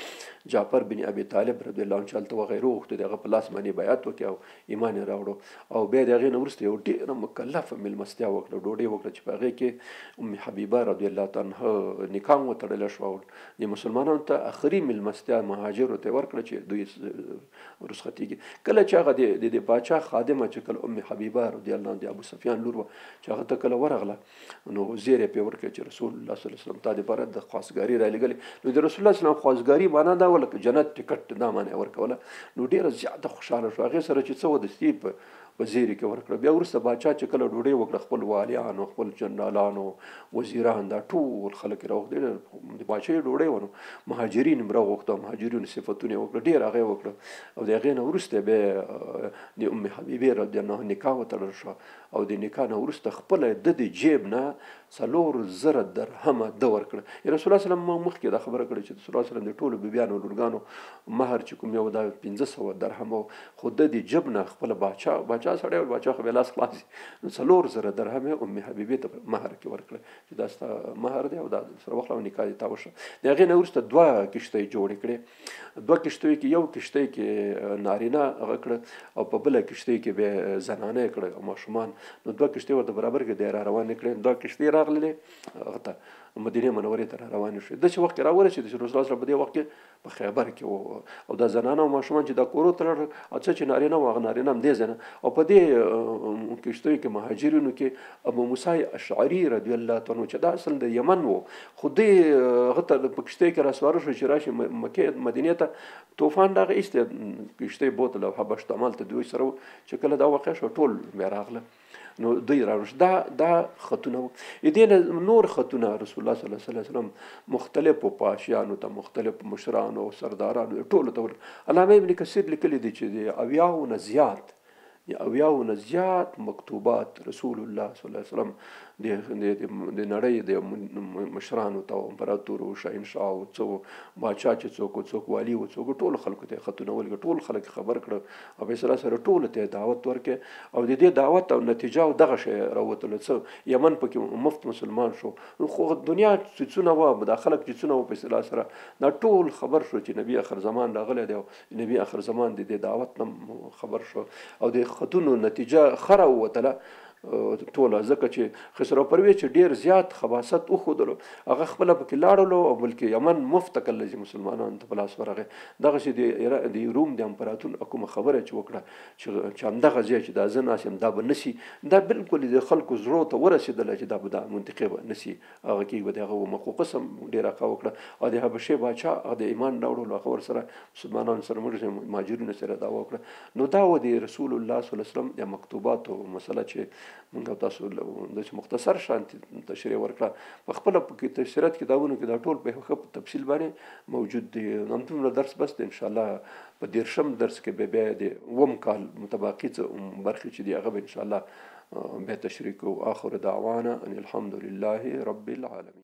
Speaker 2: جعفر بن ابي طالب رضی الله عنه چې هلته وغیره وغوښتو د هغه په لاس باندې بیعت وکړي او ایمان یې راوړو. او بیا د هغې نه وروسته یو ډېره مکلفه مېلمستیا وکړه، ډوډۍ وکړه چې په هغې کې ام حبیبه رضی الله تعالی عنها نکاح وتړله شوه او د مسلمانانو ته آخري مېلمستیا مهاجرو ته ورکړه چې دوی رخصتېږي. کله چې هغه د پاچا خادمه چې کله ام حبیبه رضی الله عنها د ابو سفیان لور وه چې هغه ته کله ورغله، نو زیر یې پرې ورکړه چې رسول الله صلی الله علیه وسلم تا دپاره د خواستګاري رالیږلې. نو د رسول الله صلی الله علیه وسلم خواستګاري معنا دا وه لکه جنت ټکټ، دا معنا یې ورکوله. نو ډېره زیاته خوشحاله شوه. هغې سره چې څه ودستي په په زیري کې ورکړه. بیا وروسته باچا چې کله ډوډۍ وکړه خپل والیانو خپل جنرالانو وزیران دا ټول خلک یې راوغوښتل د باچا ډوډۍ ونه مهاجرین یې راوغوښته مهاجرینو صفتونه یې وکړه ډېر هغه یې وکړه او د هغې نه وروسته بیا د ام حبیبې رضی الله عنها نکاح وتړل شوه او د نکاح نه وروسته خپله د جیب نه 4,000 درهمه ده ورکړه. رسول الله سلام مخکې دا خبره کړې چې رسول الله سلام د ټولو بیبیانو لورګانو مهر چې کوم یو دا 500 درهمه خو د جیب نه خپله باچا سړی او باچا خو بیا لاس خلاص نو 4,000 درهمه ام حبیبې ته مهر کې ورکړه چې دا ستا مهر دی او دا سره وخت نکاح دې تا وشوه. د هغې نه وروسته 2 کښتۍ جوړې کړې 2 کښتیو کې یو کښتۍ کې نارینه هغه کړه او په بله کښتۍ کې بیا زنانه یې کړه او ماشومان نو 2 کښتۍ ورته برابر کې دی را روانې کړې 2 کښتۍ راغللې هغه ته مدینې منورې ته را روانې شوې. د چې وخت کې راورسېد چې رسول الله صلی الله علیه وسلم په دې وخت کې په خیبر کې وو او دا زنانه او ماشومان چې دا کورو ته لاړل او څه چې نارینه وو هغه نارینه هم دې ځای نه او په دې کښتیو کې مهاجرینو کې ابو موسی اشعري رضی الله تعالی عنه چې دا اصل د یمن وو خو دې هغه ته په کښتۍ کې راسواره شو چې راشي مکې مدینې ته طوفان دغه ایسته کښتۍ بوتله او حبش تمال ته دوی سره چې کله دا واقع شو ټول بیا راغله نو دوی راوړل دا خطونه وو. دې نور خطونه رسول الله صلی الله علیه وسلم مختلفو پاشیانو ته مختلفو مشرانو او سردارانو ټولو ته علامه ابن کثیر لیکلی دی چې د 80 زیات مکتوبات رسول الله صلی الله علیه وسلم د نړۍ د مشرانو ته امپراتور او شاهنشاه او څو باچا چې څوک والی او څوک ټول خلکو ته خطونه ولګ ټول خلک خبر کړه او په سره ټول ته دعوت ورکړه او د دې دعوت او نتیجه او دغه شی راوتل څه یمن پکې مفت مسلمان شو خو دنیا چې څونه و د خلک چې څونه و په سره دا ټول خبر شو چې نبی اخر زمان راغلی دی او نبی اخر زمان د دعوت نم خبر شو او د خطونو نتیجه خره وتله ټوله ځکه چې خسرو پرویز چې ډیر زیات خباثت وښودلو هغه خپله پکې لاړلو او بلکې یمن مفت کړل چې مسلمانانو ته په لاس ورغی دغسې د روم د امپراتور کومه خبره چې وکړه چې همدغه ځای چې دا زه ناست یم دا به نسي دا بالکل د خلکو زړو ته ورسېدله چې دا به دا منطقې به نسي هغه کې به د هغه ومخ قسم ډېره ښه وکړه او د حبشې باچا هغه د ایمان راوړلو هغه ورسره مسلمانانو سره مهاجرینو سره دعوه وکړه نو دا و د رسول الله صلی الله علیه وسلم د مکتوباتو مسله چې موږ تاسو د مختصر شان تشریح ورکړه په خپله کې تفسیرات کتابونو کې دا ټول په ښه تفصیل باندې موجود دي. همدومره درس بس دی انشاءالله په 13 درس کې بیا د 9 کال متباقي څه برخې چې دي هغه به انشاءالله بیا تشریح کوو. آخر دعوانا ان الحمد لله رب العالمین.